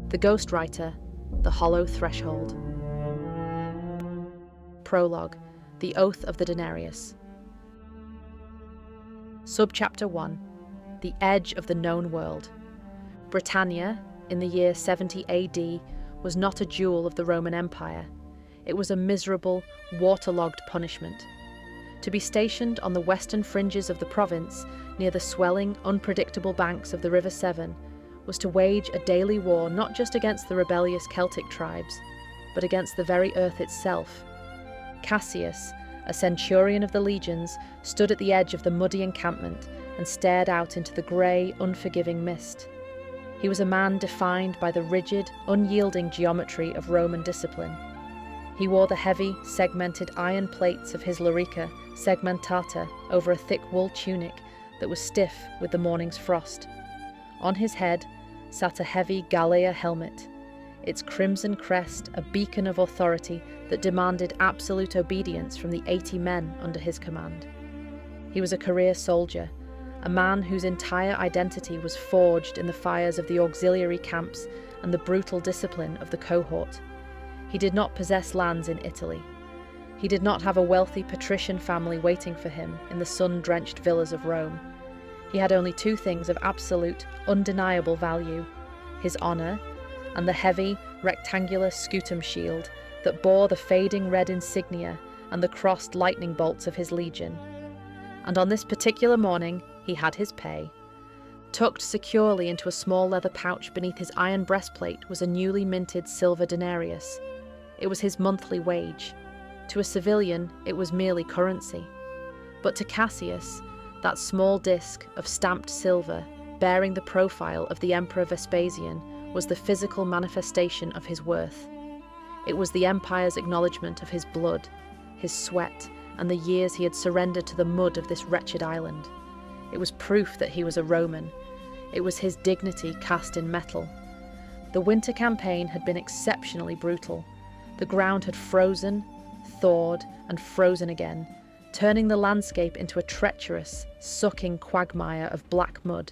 The Ghostwriter, the Hollow Threshold. Prologue, the Oath of the Denarius. Subchapter 1, the Edge of the Known World. Britannia, in the year 70 AD, was not a jewel of the Roman Empire. It was a miserable, waterlogged punishment. To be stationed on the western fringes of the province, near the swelling, unpredictable banks of the River Severn, was to wage a daily war not just against the rebellious Celtic tribes, but against the very earth itself. Cassius, a centurion of the legions, stood at the edge of the muddy encampment and stared out into the grey, unforgiving mist. He was a man defined by the rigid, unyielding geometry of Roman discipline. He wore the heavy, segmented iron plates of his lorica segmentata over a thick wool tunic that was stiff with the morning's frost. On his head sat a heavy Galea helmet, its crimson crest a beacon of authority that demanded absolute obedience from the 80 men under his command. He was a career soldier, a man whose entire identity was forged in the fires of the auxiliary camps and the brutal discipline of the cohort. He did not possess lands in Italy. He did not have a wealthy patrician family waiting for him in the sun-drenched villas of Rome. He had only two things of absolute, undeniable value: his honour and the heavy, rectangular scutum shield that bore the fading red insignia and the crossed lightning bolts of his legion. And on this particular morning he had his pay. Tucked securely into a small leather pouch beneath his iron breastplate was a newly minted silver denarius. It was his monthly wage. To a civilian, it was merely currency. But to Cassius, that small disc of stamped silver, bearing the profile of the Emperor Vespasian, was the physical manifestation of his worth. It was the Empire's acknowledgement of his blood, his sweat, and the years he had surrendered to the mud of this wretched island. It was proof that he was a Roman. It was his dignity cast in metal. The winter campaign had been exceptionally brutal. The ground had frozen, thawed, and frozen again, turning the landscape into a treacherous, sucking quagmire of black mud.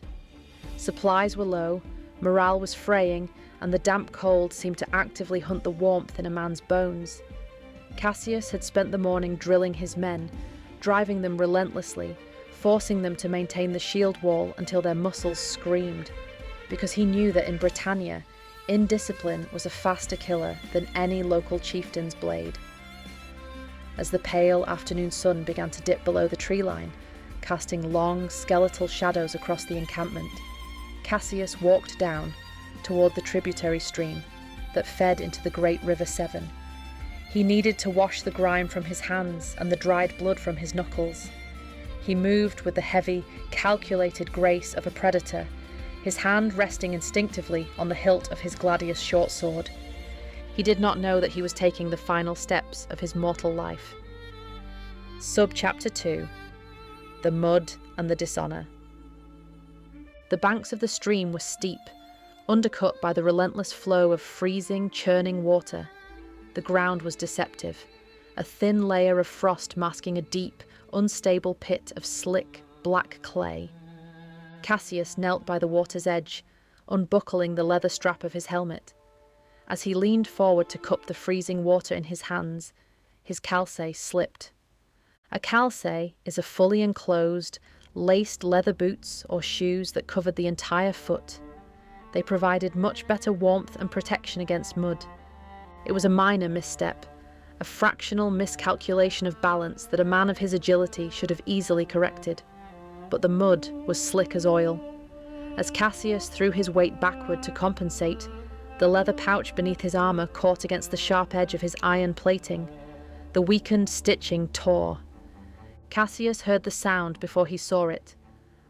Supplies were low, morale was fraying, and the damp cold seemed to actively hunt the warmth in a man's bones. Cassius had spent the morning drilling his men, driving them relentlessly, forcing them to maintain the shield wall until their muscles screamed, because he knew that in Britannia, indiscipline was a faster killer than any local chieftain's blade. As the pale afternoon sun began to dip below the tree line, casting long, skeletal shadows across the encampment, Cassius walked down toward the tributary stream that fed into the great River Severn. He needed to wash the grime from his hands and the dried blood from his knuckles. He moved with the heavy, calculated grace of a predator, his hand resting instinctively on the hilt of his gladius short sword. He did not know that he was taking the final steps of his mortal life. Subchapter 2, the Mud and the Dishonour. The banks of the stream were steep, undercut by the relentless flow of freezing, churning water. The ground was deceptive, a thin layer of frost masking a deep, unstable pit of slick, black clay. Cassius knelt by the water's edge, unbuckling the leather strap of his helmet. As he leaned forward to cup the freezing water in his hands, his calce slipped. A calce is a fully enclosed, laced leather boots or shoes that covered the entire foot. They provided much better warmth and protection against mud. It was a minor misstep, a fractional miscalculation of balance that a man of his agility should have easily corrected. But the mud was slick as oil. As Cassius threw his weight backward to compensate, the leather pouch beneath his armour caught against the sharp edge of his iron plating. The weakened stitching tore. Cassius heard the sound before he saw it,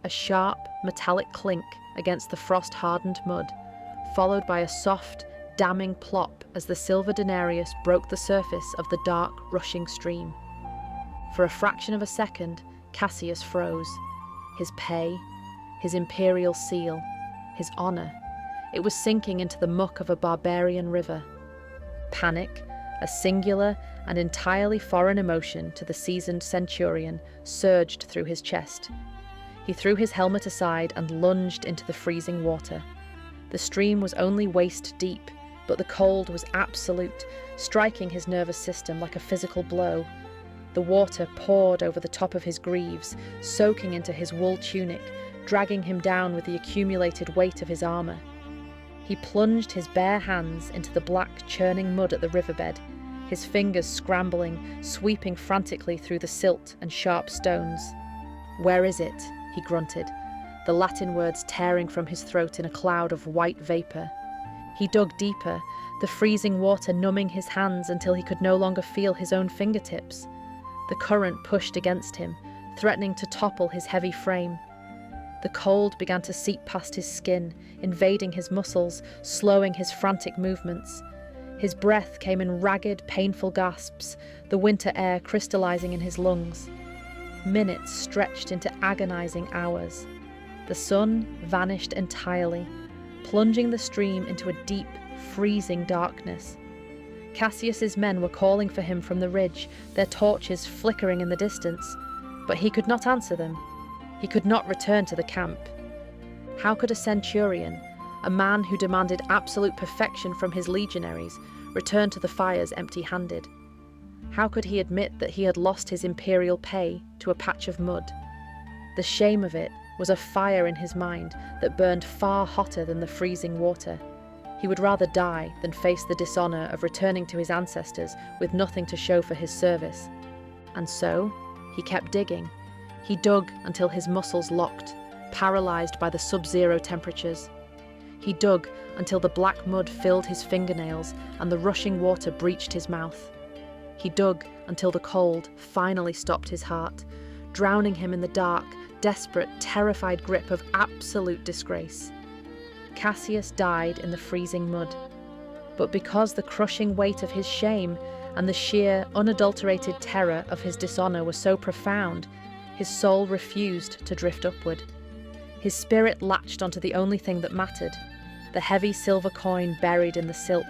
a sharp, metallic clink against the frost-hardened mud, followed by a soft, damning plop as the silver denarius broke the surface of the dark, rushing stream. For a fraction of a second, Cassius froze. His pay, his imperial seal, his honour. It was sinking into the muck of a barbarian river. Panic, a singular and entirely foreign emotion to the seasoned centurion, surged through his chest. He threw his helmet aside and lunged into the freezing water. The stream was only waist deep, but the cold was absolute, striking his nervous system like a physical blow. The water poured over the top of his greaves, soaking into his wool tunic, dragging him down with the accumulated weight of his armour. He plunged his bare hands into the black, churning mud at the riverbed, his fingers scrambling, sweeping frantically through the silt and sharp stones. "Where is it?" he grunted, the Latin words tearing from his throat in a cloud of white vapour. He dug deeper, the freezing water numbing his hands until he could no longer feel his own fingertips. The current pushed against him, threatening to topple his heavy frame. The cold began to seep past his skin, invading his muscles, slowing his frantic movements. His breath came in ragged, painful gasps, the winter air crystallizing in his lungs. Minutes stretched into agonizing hours. The sun vanished entirely, plunging the stream into a deep, freezing darkness. Cassius's men were calling for him from the ridge, their torches flickering in the distance, but he could not answer them. He could not return to the camp. How could a centurion, a man who demanded absolute perfection from his legionaries, return to the fires empty-handed? How could he admit that he had lost his imperial pay to a patch of mud? The shame of it was a fire in his mind that burned far hotter than the freezing water. He would rather die than face the dishonour of returning to his ancestors with nothing to show for his service. And so, he kept digging. He dug until his muscles locked, paralysed by the sub-zero temperatures. He dug until the black mud filled his fingernails and the rushing water breached his mouth. He dug until the cold finally stopped his heart, drowning him in the dark, desperate, terrified grip of absolute disgrace. Cassius died in the freezing mud, but because the crushing weight of his shame and the sheer, unadulterated terror of his dishonour were so profound, his soul refused to drift upward. His spirit latched onto the only thing that mattered, the heavy silver coin buried in the silt.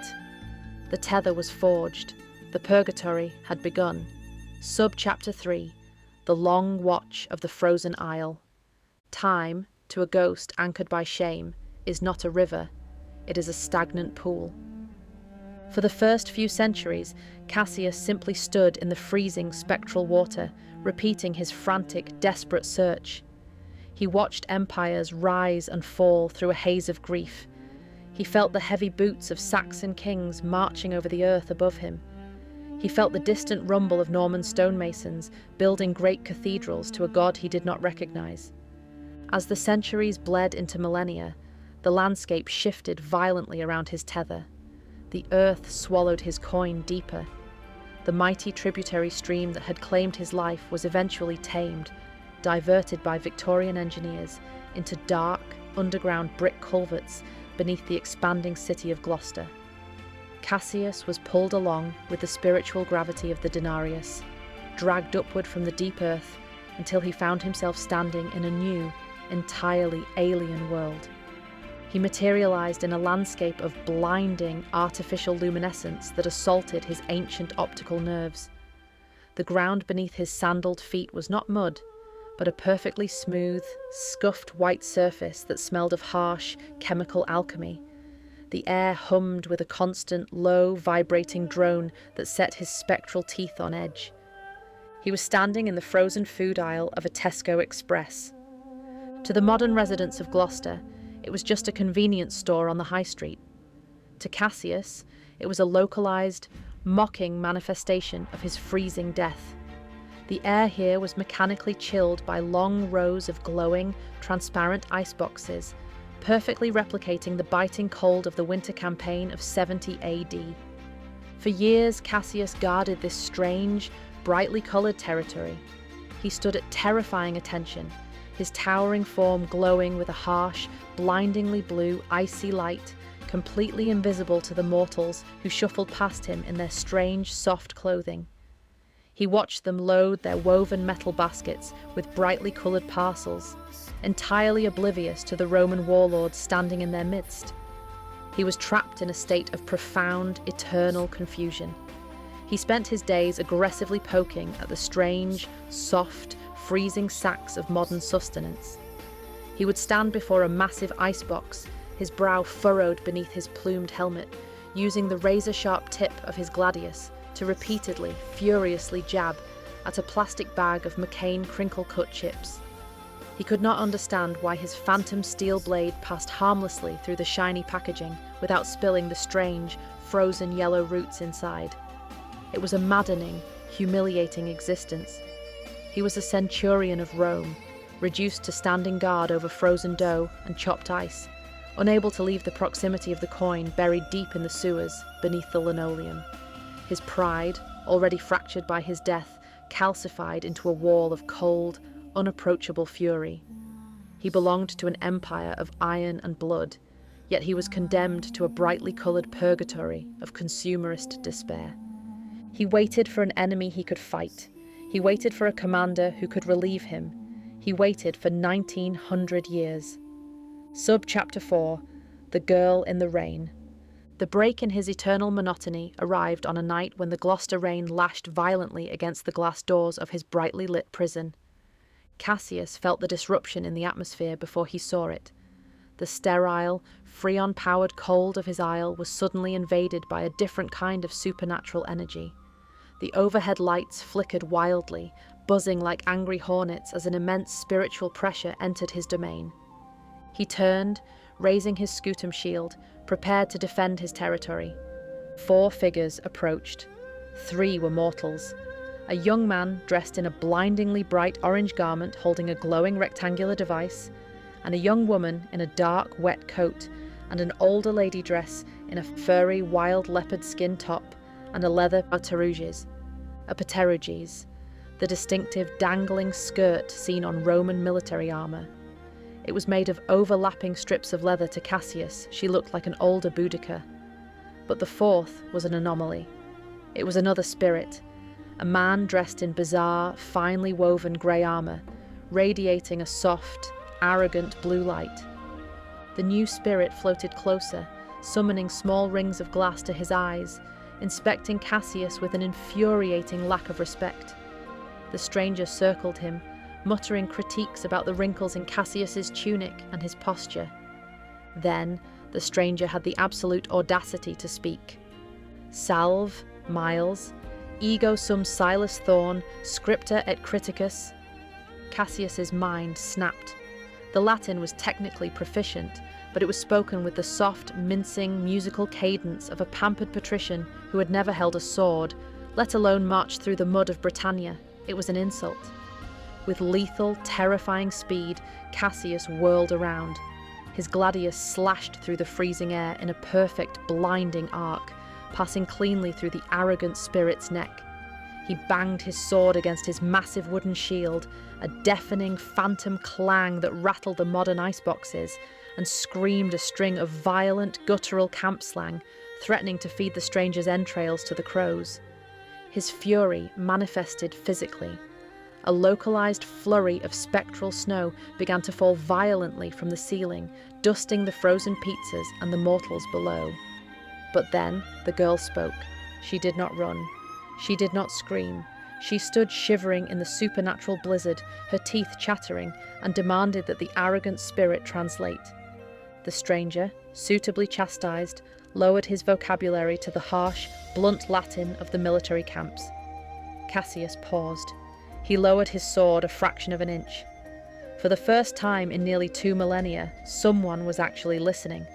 The tether was forged. The purgatory had begun. Sub-Chapter 3, The Long Watch of the Frozen Isle. Time, to a ghost anchored by shame, is not a river, it is a stagnant pool. For the first few centuries, Cassius simply stood in the freezing spectral water, repeating his frantic, desperate search. He watched empires rise and fall through a haze of grief. He felt the heavy boots of Saxon kings marching over the earth above him. He felt the distant rumble of Norman stonemasons building great cathedrals to a god he did not recognize. As the centuries bled into millennia, the landscape shifted violently around his tether. The earth swallowed his coin deeper. The mighty tributary stream that had claimed his life was eventually tamed, diverted by Victorian engineers into dark, underground brick culverts beneath the expanding city of Gloucester. Cassius was pulled along with the spiritual gravity of the denarius, dragged upward from the deep earth until he found himself standing in a new, entirely alien world. He materialized in a landscape of blinding, artificial luminescence that assaulted his ancient optical nerves. The ground beneath his sandaled feet was not mud, but a perfectly smooth, scuffed white surface that smelled of harsh, chemical alchemy. The air hummed with a constant, low, vibrating drone that set his spectral teeth on edge. He was standing in the frozen food aisle of a Tesco Express. To the modern residents of Gloucester, it was just a convenience store on the high street. To Cassius, it was a localized, mocking manifestation of his freezing death. The air here was mechanically chilled by long rows of glowing, transparent iceboxes, perfectly replicating the biting cold of the winter campaign of 70 AD. For years, Cassius guarded this strange, brightly coloured territory. He stood at terrifying attention, his towering form glowing with a harsh, blindingly blue, icy light, completely invisible to the mortals who shuffled past him in their strange, soft clothing. He watched them load their woven metal baskets with brightly coloured parcels, entirely oblivious to the Roman warlords standing in their midst. He was trapped in a state of profound, eternal confusion. He spent his days aggressively poking at the strange, soft, freezing sacks of modern sustenance. He would stand before a massive icebox, his brow furrowed beneath his plumed helmet, using the razor-sharp tip of his gladius to repeatedly, furiously jab at a plastic bag of McCain crinkle-cut chips. He could not understand why his phantom steel blade passed harmlessly through the shiny packaging without spilling the strange, frozen yellow roots inside. It was a maddening, humiliating existence. He was a centurion of Rome, reduced to standing guard over frozen dough and chopped ice, unable to leave the proximity of the coin buried deep in the sewers beneath the linoleum. His pride, already fractured by his death, calcified into a wall of cold, unapproachable fury. He belonged to an empire of iron and blood, yet he was condemned to a brightly coloured purgatory of consumerist despair. He waited for an enemy he could fight. He waited for a commander who could relieve him. He waited for 1900 years. Subchapter 4. The Girl in the Rain. The break in his eternal monotony arrived on a night when the Gloucester rain lashed violently against the glass doors of his brightly lit prison. Cassius felt the disruption in the atmosphere before he saw it. The sterile, freon-powered cold of his isle was suddenly invaded by a different kind of supernatural energy. The overhead lights flickered wildly, buzzing like angry hornets as an immense spiritual pressure entered his domain. He turned, raising his scutum shield, prepared to defend his territory. 4 figures approached. 3 were mortals. A young man dressed in a blindingly bright orange garment holding a glowing rectangular device, and a young woman in a dark, wet coat, and an older lady dress in a furry, wild leopard skin top and a leather pteruges, the distinctive dangling skirt seen on Roman military armour. It was made of overlapping strips of leather. To Cassius, she looked like an older Boudica. But the 4th was an anomaly. It was another spirit, a man dressed in bizarre, finely woven grey armour, radiating a soft, arrogant blue light. The new spirit floated closer, summoning small rings of glass to his eyes, inspecting Cassius with an infuriating lack of respect. The stranger circled him, muttering critiques about the wrinkles in Cassius's tunic and his posture. Then the stranger had the absolute audacity to speak. Salve, Miles, ego sum Silas Thorn, scripta et criticus. Cassius's mind snapped. The Latin was technically proficient, but it was spoken with the soft, mincing, musical cadence of a pampered patrician who had never held a sword, let alone marched through the mud of Britannia. It was an insult. With lethal, terrifying speed, Cassius whirled around. His gladius slashed through the freezing air in a perfect, blinding arc, passing cleanly through the arrogant spirit's neck. He banged his sword against his massive wooden shield, a deafening phantom clang that rattled the modern iceboxes, and screamed a string of violent, guttural camp slang, threatening to feed the stranger's entrails to the crows. His fury manifested physically. A localized flurry of spectral snow began to fall violently from the ceiling, dusting the frozen pizzas and the mortals below. But then the girl spoke. She did not run. She did not scream. She stood shivering in the supernatural blizzard, her teeth chattering, and demanded that the arrogant spirit translate. The stranger, suitably chastised, lowered his vocabulary to the harsh, blunt Latin of the military camps. Cassius paused. He lowered his sword a fraction of an inch. For the first time in nearly 2 millennia, someone was actually listening.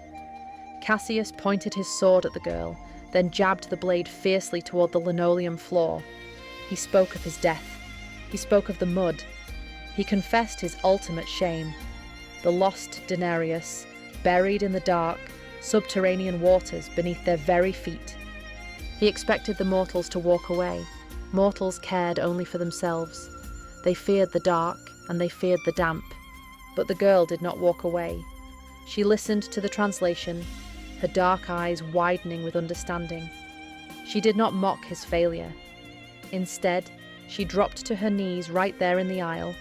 Cassius pointed his sword at the girl, then jabbed the blade fiercely toward the linoleum floor. He spoke of his death. He spoke of the mud. He confessed his ultimate shame. The lost denarius, buried in the dark, subterranean waters beneath their very feet. He expected the mortals to walk away. Mortals cared only for themselves. They feared the dark, and they feared the damp. But the girl did not walk away. She listened to the translation, her dark eyes widening with understanding. She did not mock his failure. Instead, she dropped to her knees right there in the aisle,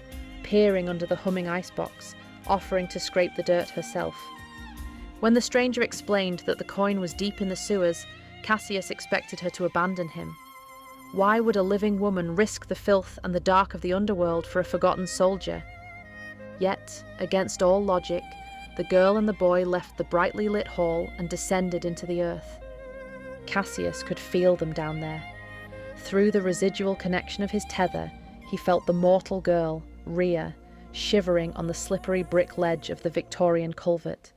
peering under the humming icebox, offering to scrape the dirt herself. When the stranger explained that the coin was deep in the sewers, Cassius expected her to abandon him. Why would a living woman risk the filth and the dark of the underworld for a forgotten soldier? Yet, against all logic, the girl and the boy left the brightly lit hall and descended into the earth. Cassius could feel them down there. Through the residual connection of his tether, he felt the mortal girl, Rhea, shivering on the slippery brick ledge of the Victorian culvert.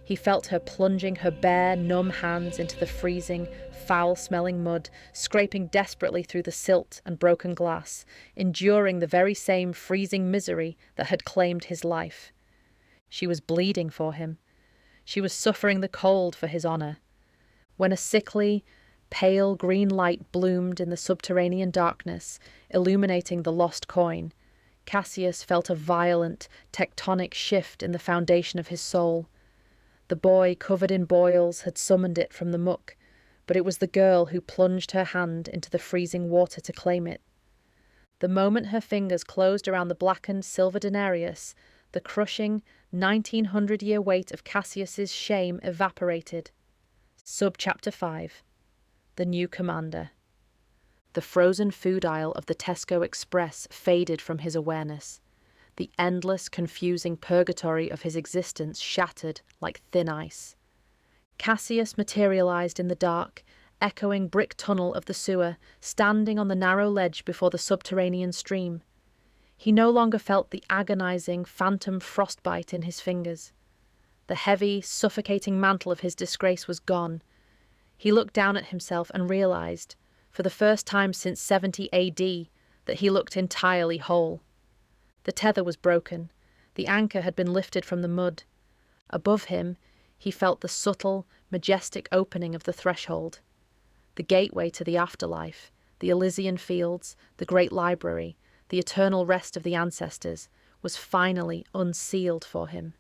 He felt her plunging her bare, numb hands into the freezing, foul-smelling mud, scraping desperately through the silt and broken glass, enduring the very same freezing misery that had claimed his life. She was bleeding for him. She was suffering the cold for his honour. When a sickly, pale green light bloomed in the subterranean darkness, illuminating the lost coin, Cassius felt a violent, tectonic shift in the foundation of his soul. The boy, covered in boils, had summoned it from the muck, but it was the girl who plunged her hand into the freezing water to claim it. The moment her fingers closed around the blackened silver denarius, the crushing, 1900-year weight of Cassius's shame evaporated. Subchapter 5. The New Commander. The frozen food aisle of the Tesco Express faded from his awareness. The endless, confusing purgatory of his existence shattered like thin ice. Cassius materialized in the dark, echoing brick tunnel of the sewer, standing on the narrow ledge before the subterranean stream. He no longer felt the agonizing, phantom frostbite in his fingers. The heavy, suffocating mantle of his disgrace was gone. He looked down at himself and realized, for the first time since 70 AD, that he looked entirely whole. The tether was broken. The anchor had been lifted from the mud. Above him, he felt the subtle, majestic opening of the threshold. The gateway to the afterlife, the Elysian fields, the great library, the eternal rest of the ancestors, was finally unsealed for him.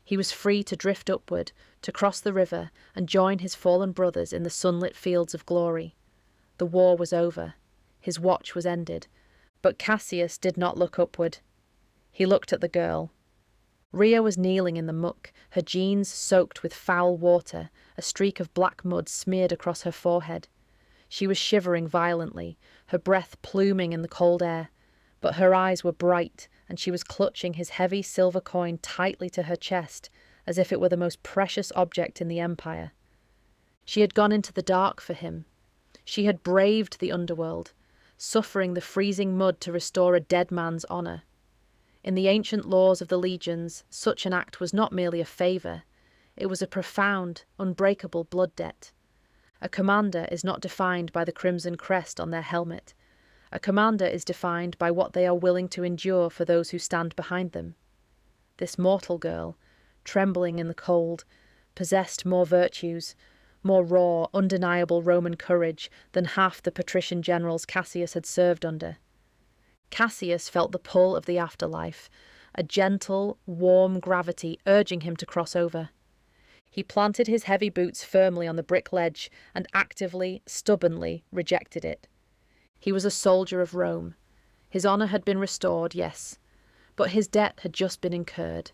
He was free to drift upward, to cross the river and join his fallen brothers in the sunlit fields of glory. The war was over. His watch was ended. But Cassius did not look upward. He looked at the girl. Rhea was kneeling in the muck, her jeans soaked with foul water, a streak of black mud smeared across her forehead. She was shivering violently, her breath pluming in the cold air, but her eyes were bright, and she was clutching his heavy silver coin tightly to her chest, as if it were the most precious object in the empire. She had gone into the dark for him. She had braved the underworld, suffering the freezing mud to restore a dead man's honour. In the ancient laws of the legions, such an act was not merely a favour, it was a profound, unbreakable blood debt. A commander is not defined by the crimson crest on their helmet. A commander is defined by what they are willing to endure for those who stand behind them. This mortal girl, trembling in the cold, possessed more virtues, more raw, undeniable Roman courage than half the patrician generals Cassius had served under. Cassius felt the pull of the afterlife, a gentle, warm gravity urging him to cross over. He planted his heavy boots firmly on the brick ledge and actively, stubbornly rejected it. He was a soldier of Rome. His honour had been restored, yes, but his debt had just been incurred.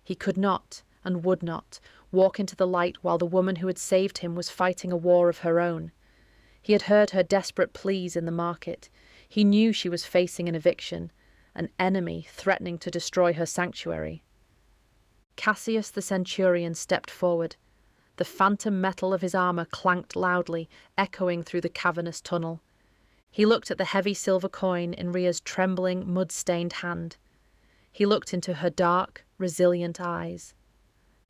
He could not, and would not, walk into the light while the woman who had saved him was fighting a war of her own. He had heard her desperate pleas in the market. He knew she was facing an eviction, an enemy threatening to destroy her sanctuary. Cassius the centurion stepped forward. The phantom metal of his armour clanked loudly, echoing through the cavernous tunnel. He looked at the heavy silver coin in Rhea's trembling, mud-stained hand. He looked into her dark, resilient eyes.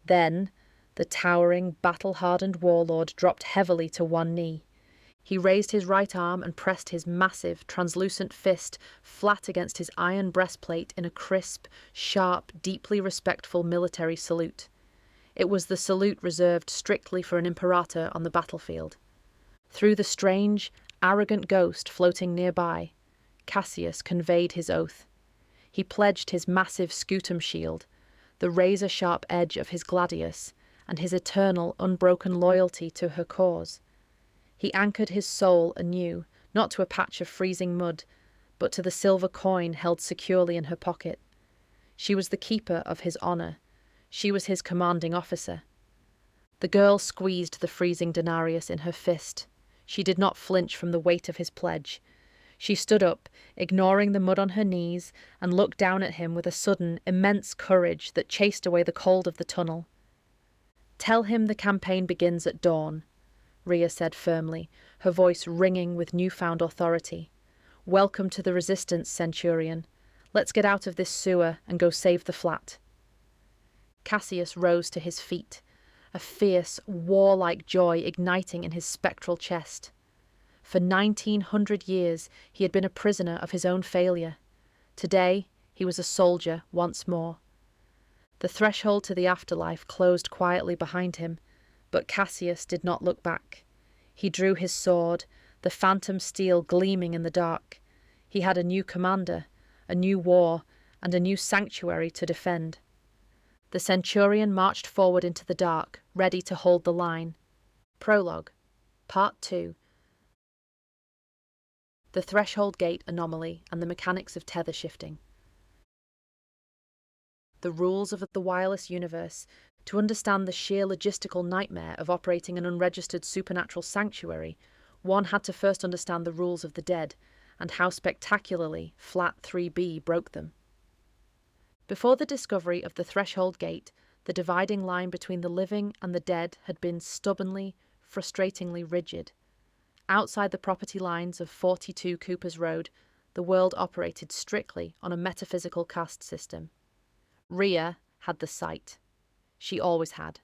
Then, the towering, battle-hardened warlord dropped heavily to one knee. He raised his right arm and pressed his massive, translucent fist flat against his iron breastplate in a crisp, sharp, deeply respectful military salute. It was the salute reserved strictly for an imperator on the battlefield. Through the strange, arrogant ghost floating nearby, Cassius conveyed his oath. He pledged his massive scutum shield, the razor-sharp edge of his gladius, and his eternal, unbroken loyalty to her cause. He anchored his soul anew, not to a patch of freezing mud, but to the silver coin held securely in her pocket. She was the keeper of his honour. She was his commanding officer. The girl squeezed the freezing denarius in her fist. She did not flinch from the weight of his pledge. She stood up, ignoring the mud on her knees, and looked down at him with a sudden, immense courage that chased away the cold of the tunnel. "Tell him the campaign begins at dawn," Rhea said firmly, her voice ringing with newfound authority. "Welcome to the resistance, Centurion. Let's get out of this sewer and go save the flat." Cassius rose to his feet, a fierce, warlike joy igniting in his spectral chest. For 1900 years he had been a prisoner of his own failure. Today he was a soldier once more. The threshold to the afterlife closed quietly behind him, but Cassius did not look back. He drew his sword, the phantom steel gleaming in the dark. He had a new commander, a new war, and a new sanctuary to defend. The Centurion marched forward into the dark, ready to hold the line. Prologue, Part 2. The threshold gate anomaly and the mechanics of tether shifting. The rules of the wireless universe. To understand the sheer logistical nightmare of operating an unregistered supernatural sanctuary, one had to first understand the rules of the dead, and how spectacularly Flat 3B broke them. Before the discovery of the threshold gate, the dividing line between the living and the dead had been stubbornly, frustratingly rigid. Outside the property lines of 42 Cooper's Road, the world operated strictly on a metaphysical caste system. Rhea had the sight. She always had.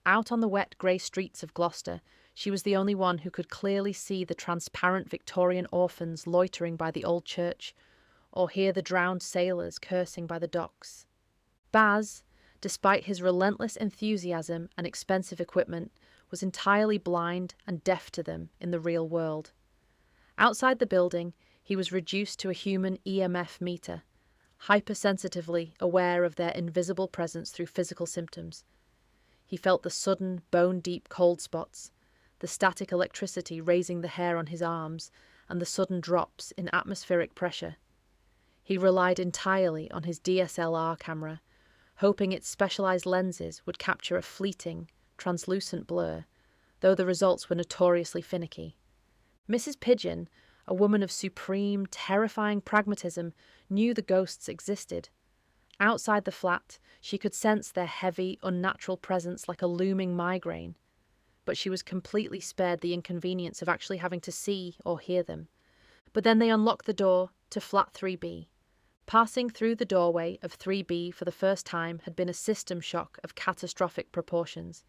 Out on the wet grey streets of Gloucester, she was the only one who could clearly see the transparent Victorian orphans loitering by the old church, or hear the drowned sailors cursing by the docks. Baz, despite his relentless enthusiasm and expensive equipment, was entirely blind and deaf to them in the real world. Outside the building, he was reduced to a human EMF meter, hypersensitively aware of their invisible presence through physical symptoms. He felt the sudden, bone-deep cold spots, the static electricity raising the hair on his arms, and the sudden drops in atmospheric pressure. He relied entirely on his DSLR camera, hoping its specialized lenses would capture a fleeting, translucent blur, though the results were notoriously finicky. Mrs. Pigeon, a woman of supreme, terrifying pragmatism, knew the ghosts existed. Outside the flat, she could sense their heavy, unnatural presence like a looming migraine, but she was completely spared the inconvenience of actually having to see or hear them. But then they unlocked the door to Flat 3B. Passing through the doorway of 3B for the first time had been a system shock of catastrophic proportions.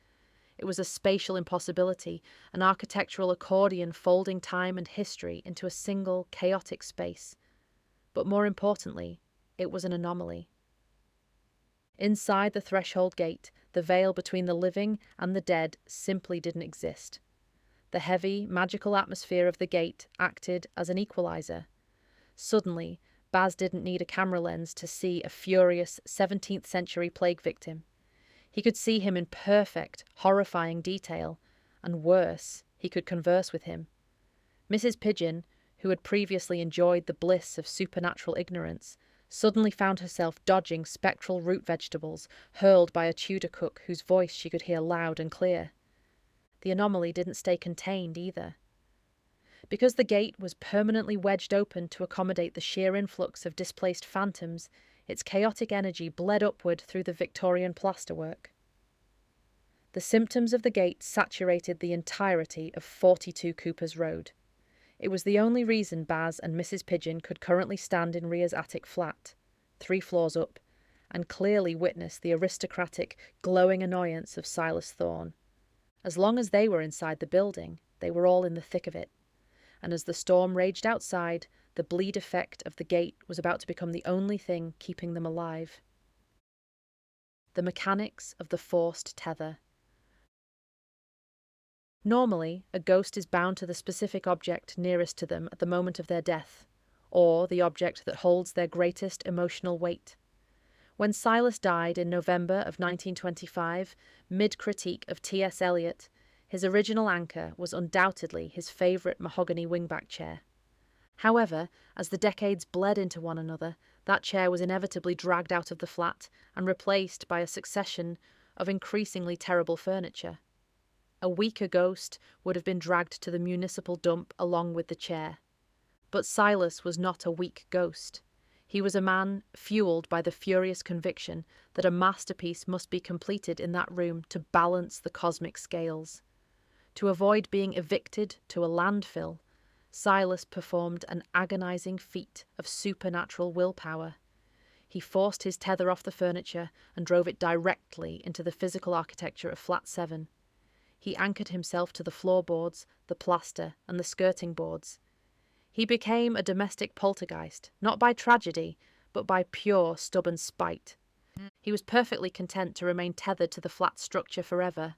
It was a spatial impossibility, an architectural accordion folding time and history into a single, chaotic space. But more importantly, it was an anomaly. Inside the threshold gate, the veil between the living and the dead simply didn't exist. The heavy, magical atmosphere of the gate acted as an equalizer. Suddenly, Baz didn't need a camera lens to see a furious 17th century plague victim. He could see him in perfect, horrifying detail, and worse, he could converse with him. Mrs. Pigeon, who had previously enjoyed the bliss of supernatural ignorance, suddenly found herself dodging spectral root vegetables hurled by a Tudor cook whose voice she could hear loud and clear. The anomaly didn't stay contained either. Because the gate was permanently wedged open to accommodate the sheer influx of displaced phantoms, its chaotic energy bled upward through the Victorian plasterwork. The symptoms of the gate saturated the entirety of 42 Cooper's Road. It was the only reason Baz and Mrs. Pigeon could currently stand in Rhea's attic flat, 3 floors up, and clearly witness the aristocratic, glowing annoyance of Silas Thorne. As long as they were inside the building, they were all in the thick of it. And as the storm raged outside, the bleed effect of the gate was about to become the only thing keeping them alive. The mechanics of the forced tether. Normally, a ghost is bound to the specific object nearest to them at the moment of their death, or the object that holds their greatest emotional weight. When Silas died in November of 1925, mid-critique of T.S. Eliot, his original anchor was undoubtedly his favourite mahogany wingback chair. However, as the decades bled into one another, that chair was inevitably dragged out of the flat and replaced by a succession of increasingly terrible furniture. A weaker ghost would have been dragged to the municipal dump along with the chair. But Silas was not a weak ghost. He was a man fueled by the furious conviction that a masterpiece must be completed in that room to balance the cosmic scales. To avoid being evicted to a landfill, Silas performed an agonizing feat of supernatural willpower. He forced his tether off the furniture and drove it directly into the physical architecture of Flat 7. He anchored himself to the floorboards, the plaster, and the skirting boards. He became a domestic poltergeist, not by tragedy, but by pure, stubborn spite. He was perfectly content to remain tethered to the flat structure forever,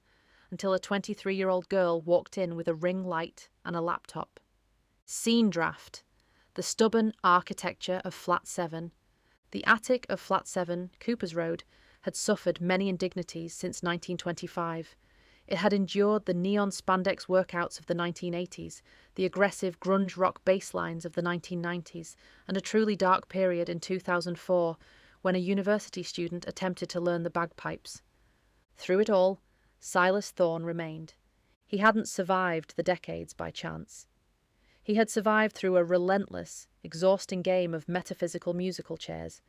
until a 23-year-old girl walked in with a ring light and a laptop. Scene draft. The stubborn architecture of Flat 7. The attic of Flat 7, Cooper's Road, had suffered many indignities since 1925. It had endured the neon spandex workouts of the 1980s, the aggressive grunge rock bass lines of the 1990s, and a truly dark period in 2004 when a university student attempted to learn the bagpipes. Through it all, Silas Thorne remained. He hadn't survived the decades by chance. He had survived through a relentless, exhausting game of metaphysical musical chairs.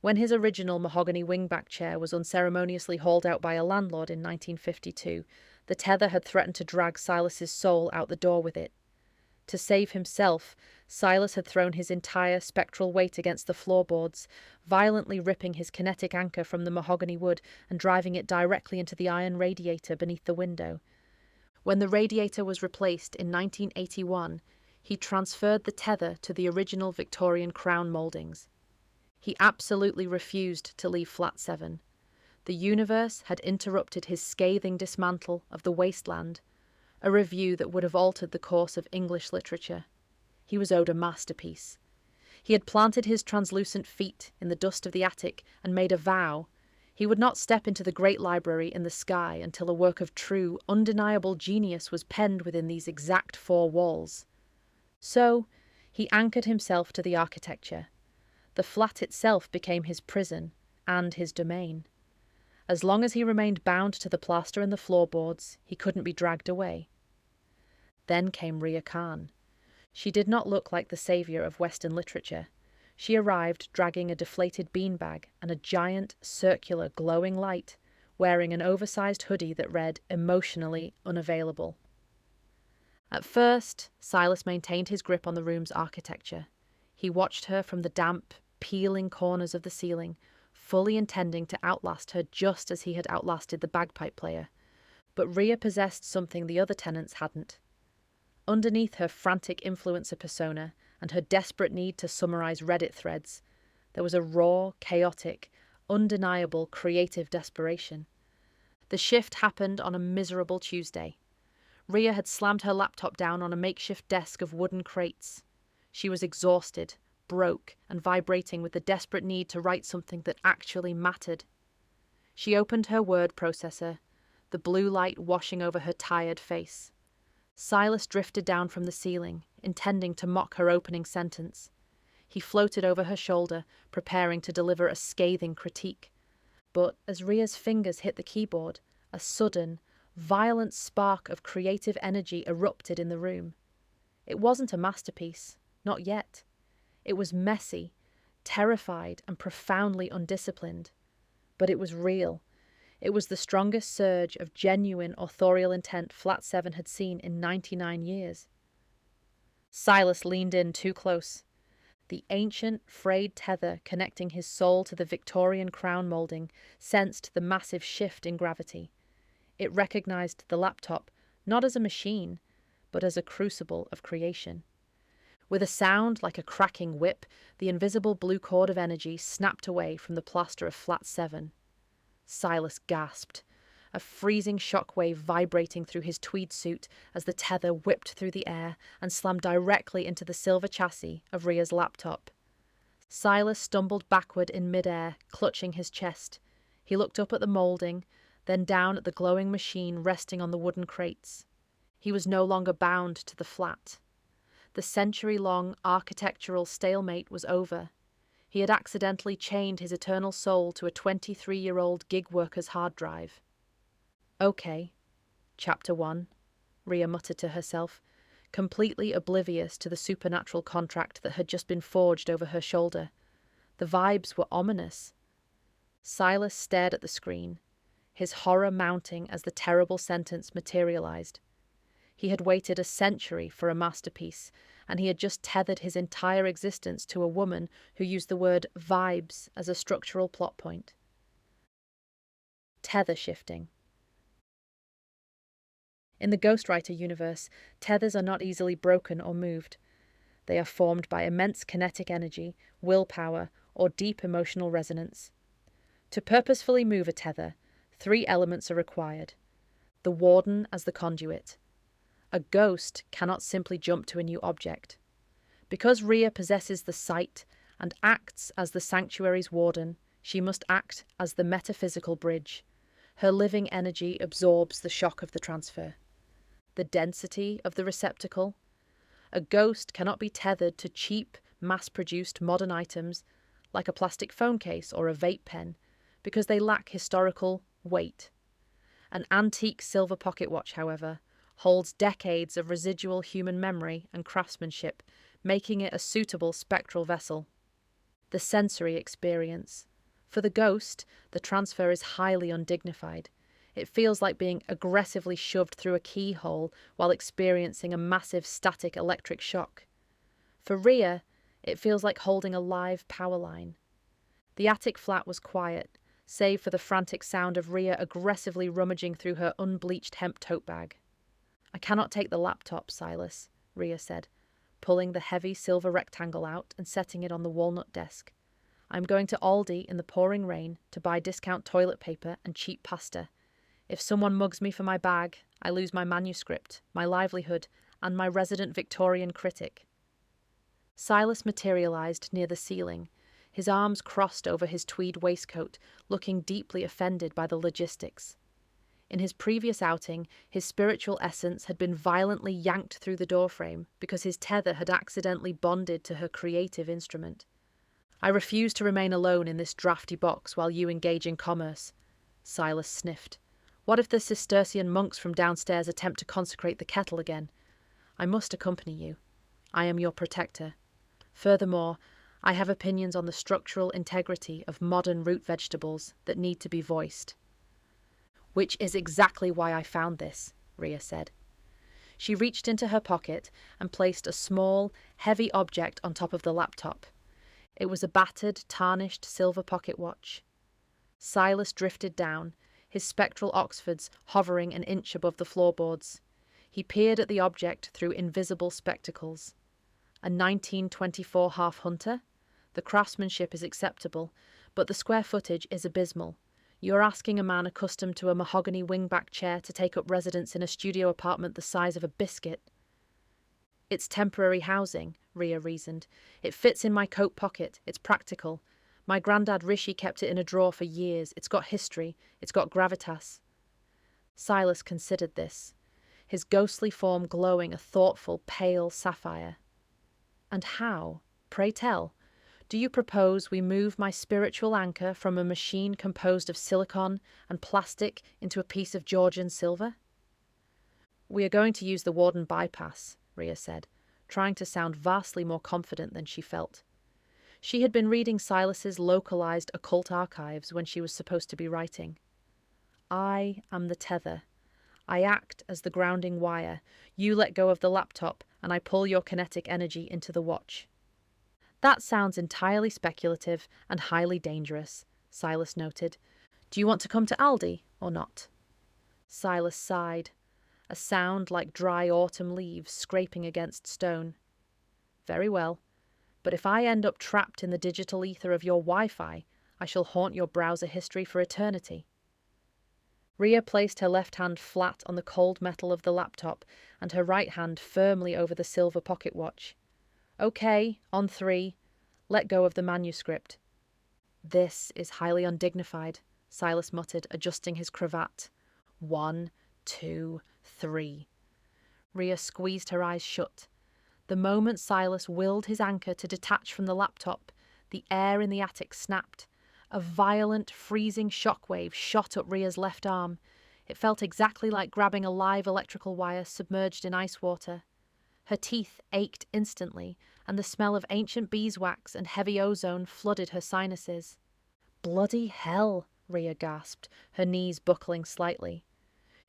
When his original mahogany wingback chair was unceremoniously hauled out by a landlord in 1952, the tether had threatened to drag Silas's soul out the door with it. To save himself, Silas had thrown his entire spectral weight against the floorboards, violently ripping his kinetic anchor from the mahogany wood and driving it directly into the iron radiator beneath the window. When the radiator was replaced in 1981, he transferred the tether to the original Victorian crown mouldings. He absolutely refused to leave Flat 7. The universe had interrupted his scathing dismantle of the wasteland, a review that would have altered the course of English literature. He was owed a masterpiece. He had planted his translucent feet in the dust of the attic and made a vow. He would not step into the great library in the sky until a work of true, undeniable genius was penned within these exact four walls. So, he anchored himself to the architecture. The flat itself became his prison and his domain. As long as he remained bound to the plaster and the floorboards, he couldn't be dragged away. Then came Rhea Khan. She did not look like the saviour of Western literature. She arrived dragging a deflated beanbag and a giant, circular, glowing light, wearing an oversized hoodie that read, "Emotionally unavailable." At first, Silas maintained his grip on the room's architecture. He watched her from the damp, peeling corners of the ceiling, fully intending to outlast her just as he had outlasted the bagpipe player. But Rhea possessed something the other tenants hadn't. Underneath her frantic influencer persona and her desperate need to summarize Reddit threads, there was a raw, chaotic, undeniable creative desperation. The shift happened on a miserable Tuesday. Rhea had slammed her laptop down on a makeshift desk of wooden crates. She was exhausted, broke, and vibrating with the desperate need to write something that actually mattered. She opened her word processor, the blue light washing over her tired face. Silas drifted down from the ceiling, intending to mock her opening sentence. He floated over her shoulder, preparing to deliver a scathing critique. But as Rhea's fingers hit the keyboard, a sudden, violent spark of creative energy erupted in the room. It wasn't a masterpiece, not yet. It was messy, terrified, and profoundly undisciplined. But it was real. It was the strongest surge of genuine authorial intent Flat 7 had seen in 99 years. Silas leaned in too close. The ancient, frayed tether connecting his soul to the Victorian crown moulding sensed the massive shift in gravity. It recognized the laptop not as a machine, but as a crucible of creation. With a sound like a cracking whip, the invisible blue cord of energy snapped away from the plaster of Flat 7. Silas gasped, a freezing shockwave vibrating through his tweed suit as the tether whipped through the air and slammed directly into the silver chassis of Rhea's laptop. Silas stumbled backward in midair, clutching his chest. He looked up at the moulding, then down at the glowing machine resting on the wooden crates. He was no longer bound to the flat. The century-long architectural stalemate was over. He had accidentally chained his eternal soul to a 23-year-old gig worker's hard drive. "Okay, Chapter 1, Rhea muttered to herself, completely oblivious to the supernatural contract that had just been forged over her shoulder. The vibes were ominous. Silas stared at the screen, his horror mounting as the terrible sentence materialized. He had waited a century for a masterpiece, and he had just tethered his entire existence to a woman who used the word vibes as a structural plot point. Tether shifting. In the Ghostwriter universe, tethers are not easily broken or moved. They are formed by immense kinetic energy, willpower, or deep emotional resonance. To purposefully move a tether, 3 elements are required. The warden as the conduit. A ghost cannot simply jump to a new object. Because Rhea possesses the sight and acts as the sanctuary's warden, she must act as the metaphysical bridge. Her living energy absorbs the shock of the transfer. The density of the receptacle. A ghost cannot be tethered to cheap, mass-produced modern items like a plastic phone case or a vape pen because they lack historical weight. An antique silver pocket watch, however, holds decades of residual human memory and craftsmanship, making it a suitable spectral vessel. The sensory experience. For the ghost, the transfer is highly undignified. It feels like being aggressively shoved through a keyhole while experiencing a massive static electric shock. For Rhea, it feels like holding a live power line. The attic flat was quiet, save for the frantic sound of Rhea aggressively rummaging through her unbleached hemp tote bag. "I cannot take the laptop, Silas," Rhea said, pulling the heavy silver rectangle out and setting it on the walnut desk. "I'm going to Aldi in the pouring rain to buy discount toilet paper and cheap pasta. If someone mugs me for my bag, I lose my manuscript, my livelihood, and my resident Victorian critic." Silas materialized near the ceiling, his arms crossed over his tweed waistcoat, looking deeply offended by the logistics. In his previous outing, his spiritual essence had been violently yanked through the doorframe because his tether had accidentally bonded to her creative instrument. "I refuse to remain alone in this drafty box while you engage in commerce," Silas sniffed. "What if the Cistercian monks from downstairs attempt to consecrate the kettle again? I must accompany you. I am your protector. Furthermore, I have opinions on the structural integrity of modern root vegetables that need to be voiced." "Which is exactly why I found this," Rhea said. She reached into her pocket and placed a small, heavy object on top of the laptop. It was a battered, tarnished silver pocket watch. Silas drifted down, his spectral Oxfords hovering an inch above the floorboards. He peered at the object through invisible spectacles. A 1924 half-hunter? The craftsmanship is acceptable, but the square footage is abysmal. You're asking a man accustomed to a mahogany wingback chair to take up residence in a studio apartment the size of a biscuit. "It's temporary housing," Rhea reasoned. "It fits in my coat pocket. It's practical. My granddad Rishi kept it in a drawer for years. It's got history. It's got gravitas." Silas considered this, his ghostly form glowing a thoughtful, pale sapphire. "And how? Pray tell. Do you propose we move my spiritual anchor from a machine composed of silicon and plastic into a piece of Georgian silver?" "We are going to use the Warden bypass," Rhea said, trying to sound vastly more confident than she felt. She had been reading Silas's localized occult archives when she was supposed to be writing. "I am the tether. I act as the grounding wire. You let go of the laptop, and I pull your kinetic energy into the watch." "That sounds entirely speculative and highly dangerous," Silas noted. "Do you want to come to Aldi or not?" Silas sighed, a sound like dry autumn leaves scraping against stone. "Very well. But if I end up trapped in the digital ether of your Wi-Fi, I shall haunt your browser history for eternity." Rhea placed her left hand flat on the cold metal of the laptop and her right hand firmly over the silver pocket watch. "Okay, on 3. Let go of the manuscript." "This is highly undignified," Silas muttered, adjusting his cravat. 1, 2, 3. Rhea squeezed her eyes shut. The moment Silas willed his anchor to detach from the laptop, the air in the attic snapped. A violent, freezing shockwave shot up Rhea's left arm. It felt exactly like grabbing a live electrical wire submerged in ice water. Her teeth ached instantly, and the smell of ancient beeswax and heavy ozone flooded her sinuses. "Bloody hell," Rhea gasped, her knees buckling slightly.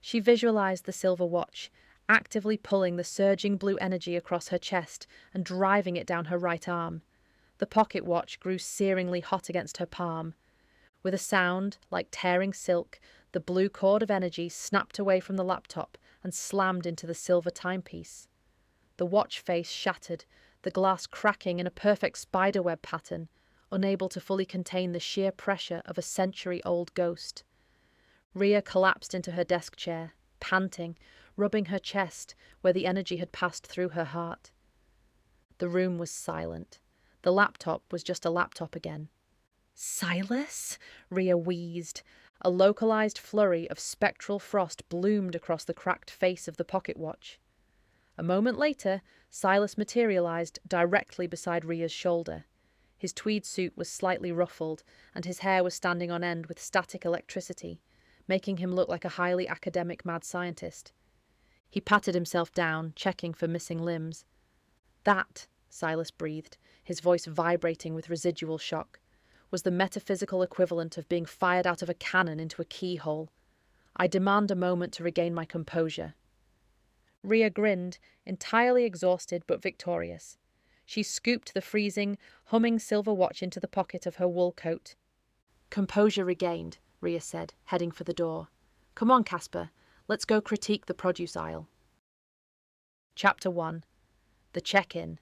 She visualized the silver watch, actively pulling the surging blue energy across her chest and driving it down her right arm. The pocket watch grew searingly hot against her palm. With a sound like tearing silk, the blue cord of energy snapped away from the laptop and slammed into the silver timepiece. The watch face shattered, the glass cracking in a perfect spiderweb pattern, unable to fully contain the sheer pressure of a century-old ghost. Rhea collapsed into her desk chair, panting, rubbing her chest where the energy had passed through her heart. The room was silent. The laptop was just a laptop again. "Silas?" Rhea wheezed. A localized flurry of spectral frost bloomed across the cracked face of the pocket watch. A moment later, Silas materialized directly beside Rhea's shoulder. His tweed suit was slightly ruffled, and his hair was standing on end with static electricity, making him look like a highly academic mad scientist. He patted himself down, checking for missing limbs. "That," Silas breathed, his voice vibrating with residual shock, "was the metaphysical equivalent of being fired out of a cannon into a keyhole. I demand a moment to regain my composure." Rhea grinned, entirely exhausted but victorious. She scooped the freezing, humming silver watch into the pocket of her wool coat. "Composure regained," Rhea said, heading for the door. "Come on, Casper. Let's go critique the produce aisle." Chapter 1. The Check-In.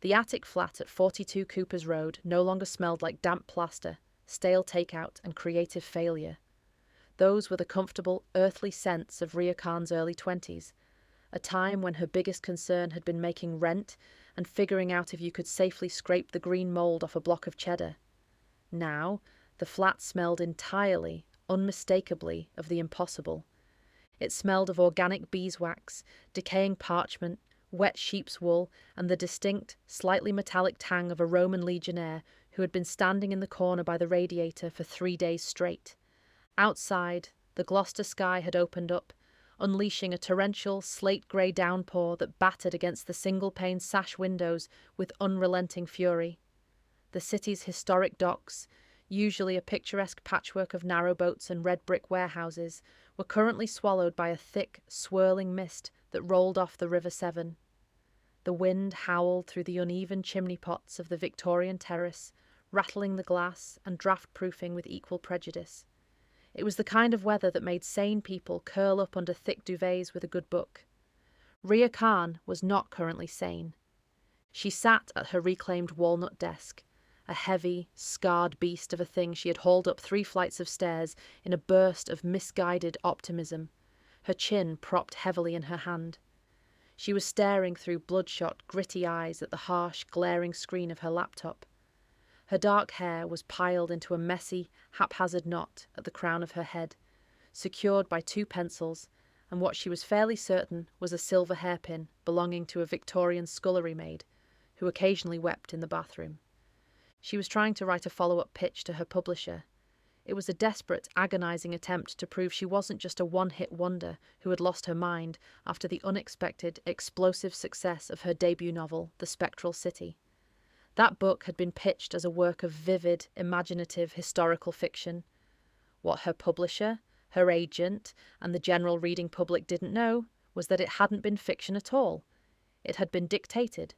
The attic flat at 42 Cooper's Road no longer smelled like damp plaster, stale takeout, and creative failure. Those were the comfortable, earthly scents of Rhea Khan's early 20s, a time when her biggest concern had been making rent and figuring out if you could safely scrape the green mold off a block of cheddar. Now, the flat smelled entirely, unmistakably, of the impossible. It smelled of organic beeswax, decaying parchment, wet sheep's wool, and the distinct, slightly metallic tang of a Roman legionnaire who had been standing in the corner by the radiator for 3 days straight. Outside, the Gloucester sky had opened up, unleashing a torrential, slate-grey downpour that battered against the single-pane sash windows with unrelenting fury. The city's historic docks, usually a picturesque patchwork of narrowboats and red brick warehouses, were currently swallowed by a thick, swirling mist that rolled off the River Severn. The wind howled through the uneven chimney pots of the Victorian terrace, rattling the glass and draft-proofing with equal prejudice. It was the kind of weather that made sane people curl up under thick duvets with a good book. Rhea Khan was not currently sane. She sat at her reclaimed walnut desk, a heavy, scarred beast of a thing she had hauled up 3 flights of stairs in a burst of misguided optimism, her chin propped heavily in her hand. She was staring through bloodshot, gritty eyes at the harsh, glaring screen of her laptop. Her dark hair was piled into a messy, haphazard knot at the crown of her head, secured by 2 pencils, and what she was fairly certain was a silver hairpin belonging to a Victorian scullery maid, who occasionally wept in the bathroom. She was trying to write a follow-up pitch to her publisher. It was a desperate, agonizing attempt to prove she wasn't just a one-hit wonder who had lost her mind after the unexpected, explosive success of her debut novel, The Spectral City. That book had been pitched as a work of vivid, imaginative historical fiction. What her publisher, her agent, and the general reading public didn't know was that it hadn't been fiction at all. It had been dictated.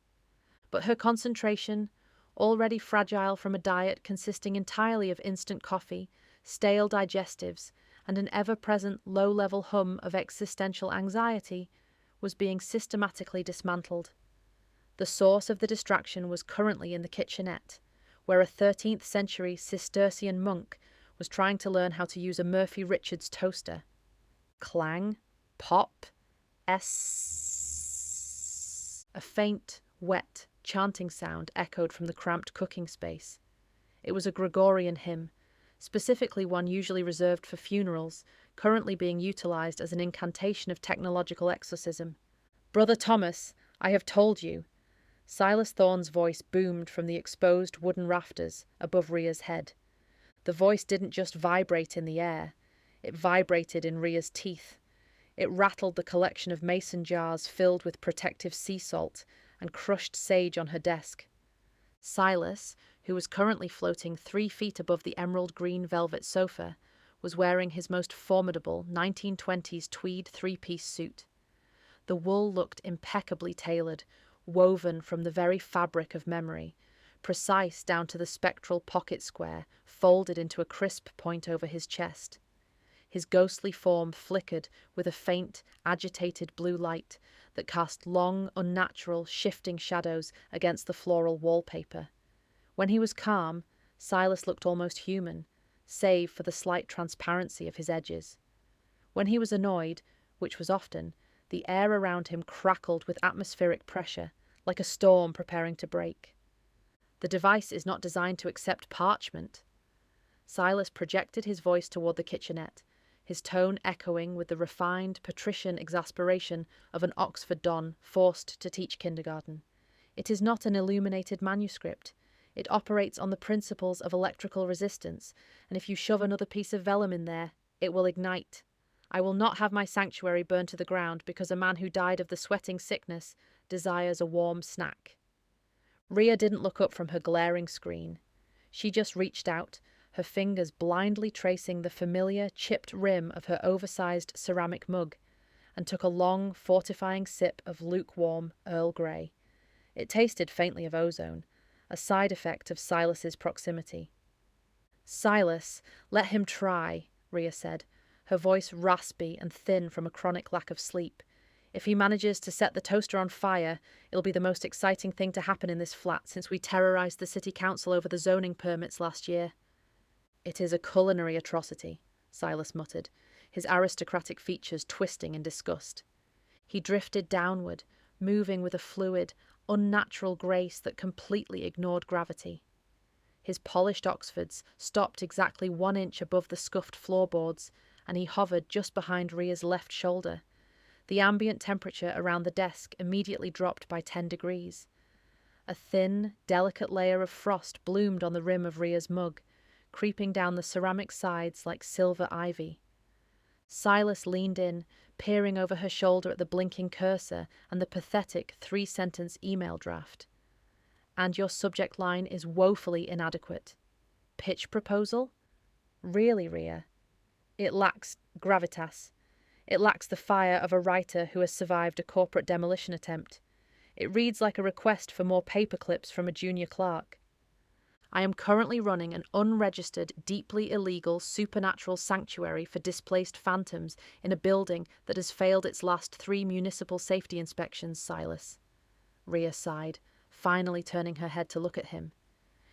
But her concentration, already fragile from a diet consisting entirely of instant coffee, stale digestives, and an ever-present low-level hum of existential anxiety, was being systematically dismantled. The source of the distraction was currently in the kitchenette, where a 13th century Cistercian monk was trying to learn how to use a Murphy Richards toaster. Clang, pop, A faint, wet, chanting sound echoed from the cramped cooking space. It was a Gregorian hymn, specifically one usually reserved for funerals, currently being utilized as an incantation of technological exorcism. "Brother Thomas, I have told you." Silas Thorne's voice boomed from the exposed wooden rafters above Rhea's head. The voice didn't just vibrate in the air. It vibrated in Rhea's teeth. It rattled the collection of mason jars filled with protective sea salt and crushed sage on her desk. Silas, who was currently floating 3 feet above the emerald green velvet sofa, was wearing his most formidable 1920s tweed 3-piece suit. The wool looked impeccably tailored, woven from the very fabric of memory, precise down to the spectral pocket square folded into a crisp point over his chest. His ghostly form flickered with a faint, agitated blue light that cast long, unnatural, shifting shadows against the floral wallpaper. When he was calm, Silas looked almost human, save for the slight transparency of his edges. When he was annoyed, which was often, the air around him crackled with atmospheric pressure, like a storm preparing to break. The device is not designed to accept parchment. Silas projected his voice toward the kitchenette, his tone echoing with the refined, patrician exasperation of an Oxford don forced to teach kindergarten. It is not an illuminated manuscript. It operates on the principles of electrical resistance, and if you shove another piece of vellum in there, it will ignite. I will not have my sanctuary burned to the ground because a man who died of the sweating sickness desires a warm snack. Rhea didn't look up from her glaring screen. She just reached out, her fingers blindly tracing the familiar chipped rim of her oversized ceramic mug, and took a long, fortifying sip of lukewarm Earl Grey. It tasted faintly of ozone, a side effect of Silas's proximity. "Silas, let him try," Rhea said, her voice raspy and thin from a chronic lack of sleep. "If he manages to set the toaster on fire, it'll be the most exciting thing to happen in this flat since we terrorized the city council over the zoning permits last year." "It is a culinary atrocity," Silas muttered, his aristocratic features twisting in disgust. He drifted downward, moving with a fluid, unnatural grace that completely ignored gravity. His polished Oxfords stopped exactly 1 inch above the scuffed floorboards, and he hovered just behind Rhea's left shoulder. The ambient temperature around the desk immediately dropped by 10 degrees. A thin, delicate layer of frost bloomed on the rim of Rhea's mug, creeping down the ceramic sides like silver ivy. Silas leaned in, peering over her shoulder at the blinking cursor and the pathetic 3-sentence email draft. "And your subject line is woefully inadequate. Pitch proposal? Really, Rhea? It lacks gravitas. It lacks the fire of a writer who has survived a corporate demolition attempt. It reads like a request for more paper clips from a junior clerk. I am currently running an unregistered, deeply illegal supernatural sanctuary for displaced phantoms in a building that has failed its last 3 municipal safety inspections, Silas." Rhea sighed, finally turning her head to look at him.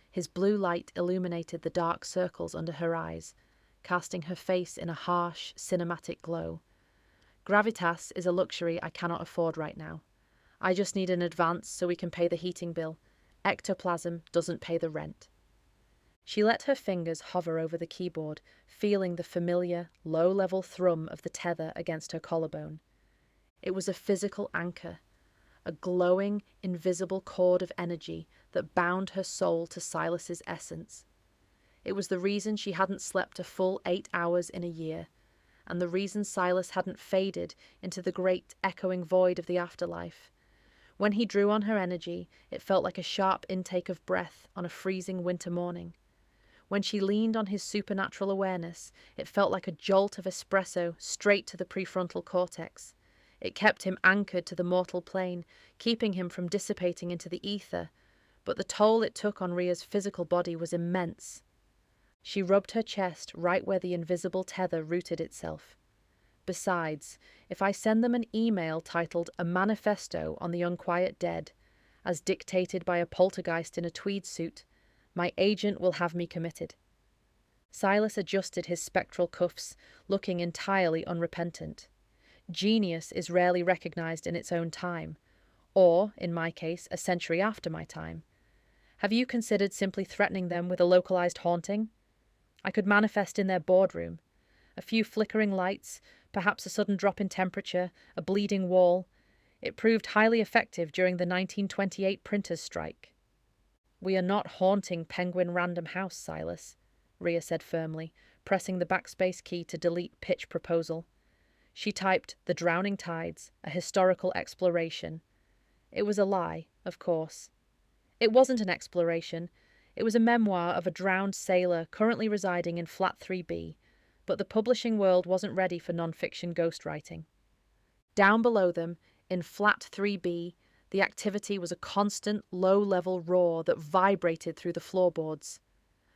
His blue light illuminated the dark circles under her eyes, casting her face in a harsh, cinematic glow. "Gravitas is a luxury I cannot afford right now. I just need an advance so we can pay the heating bill. Ectoplasm doesn't pay the rent." She let her fingers hover over the keyboard, feeling the familiar, low-level thrum of the tether against her collarbone. It was a physical anchor, a glowing, invisible cord of energy that bound her soul to Silas's essence. It was the reason she hadn't slept a full 8 hours in a year, and the reason Silas hadn't faded into the great echoing void of the afterlife. When he drew on her energy, it felt like a sharp intake of breath on a freezing winter morning. When she leaned on his supernatural awareness, it felt like a jolt of espresso straight to the prefrontal cortex. It kept him anchored to the mortal plane, keeping him from dissipating into the ether, but the toll it took on Rhea's physical body was immense. She rubbed her chest right where the invisible tether rooted itself. "Besides, if I send them an email titled A Manifesto on the Unquiet Dead, as dictated by a poltergeist in a tweed suit, my agent will have me committed." Silas adjusted his spectral cuffs, looking entirely unrepentant. Genius is rarely recognized in its own time, or, in my case, a century after my time. Have you considered simply threatening them with a localized haunting? I could manifest in their boardroom. A few flickering lights, perhaps a sudden drop in temperature, a bleeding wall. It proved highly effective during the 1928 printers' strike. "We are not haunting Penguin Random House, Silas," Rhea said firmly, pressing the backspace key to delete pitch proposal. She typed The Drowning Tides, a historical exploration. It was a lie, of course. It wasn't an exploration. It was a memoir of a drowned sailor currently residing in Flat 3B, but the publishing world wasn't ready for non-fiction ghostwriting. Down below them, in Flat 3B, the activity was a constant, low-level roar that vibrated through the floorboards.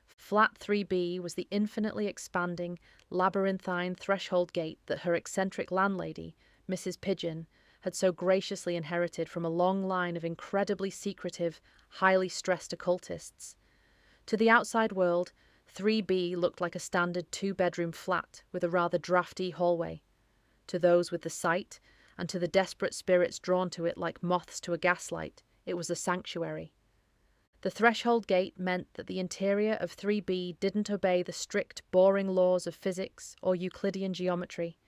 Flat 3B was the infinitely expanding, labyrinthine threshold gate that her eccentric landlady, Mrs. Pigeon, had so graciously inherited from a long line of incredibly secretive, highly stressed occultists. To the outside world, 3B looked like a standard two-bedroom flat with a rather drafty hallway. To those with the sight, and to the desperate spirits drawn to it like moths to a gaslight, it was a sanctuary. The threshold gate meant that the interior of 3B didn't obey the strict, boring laws of physics or Euclidean geometry.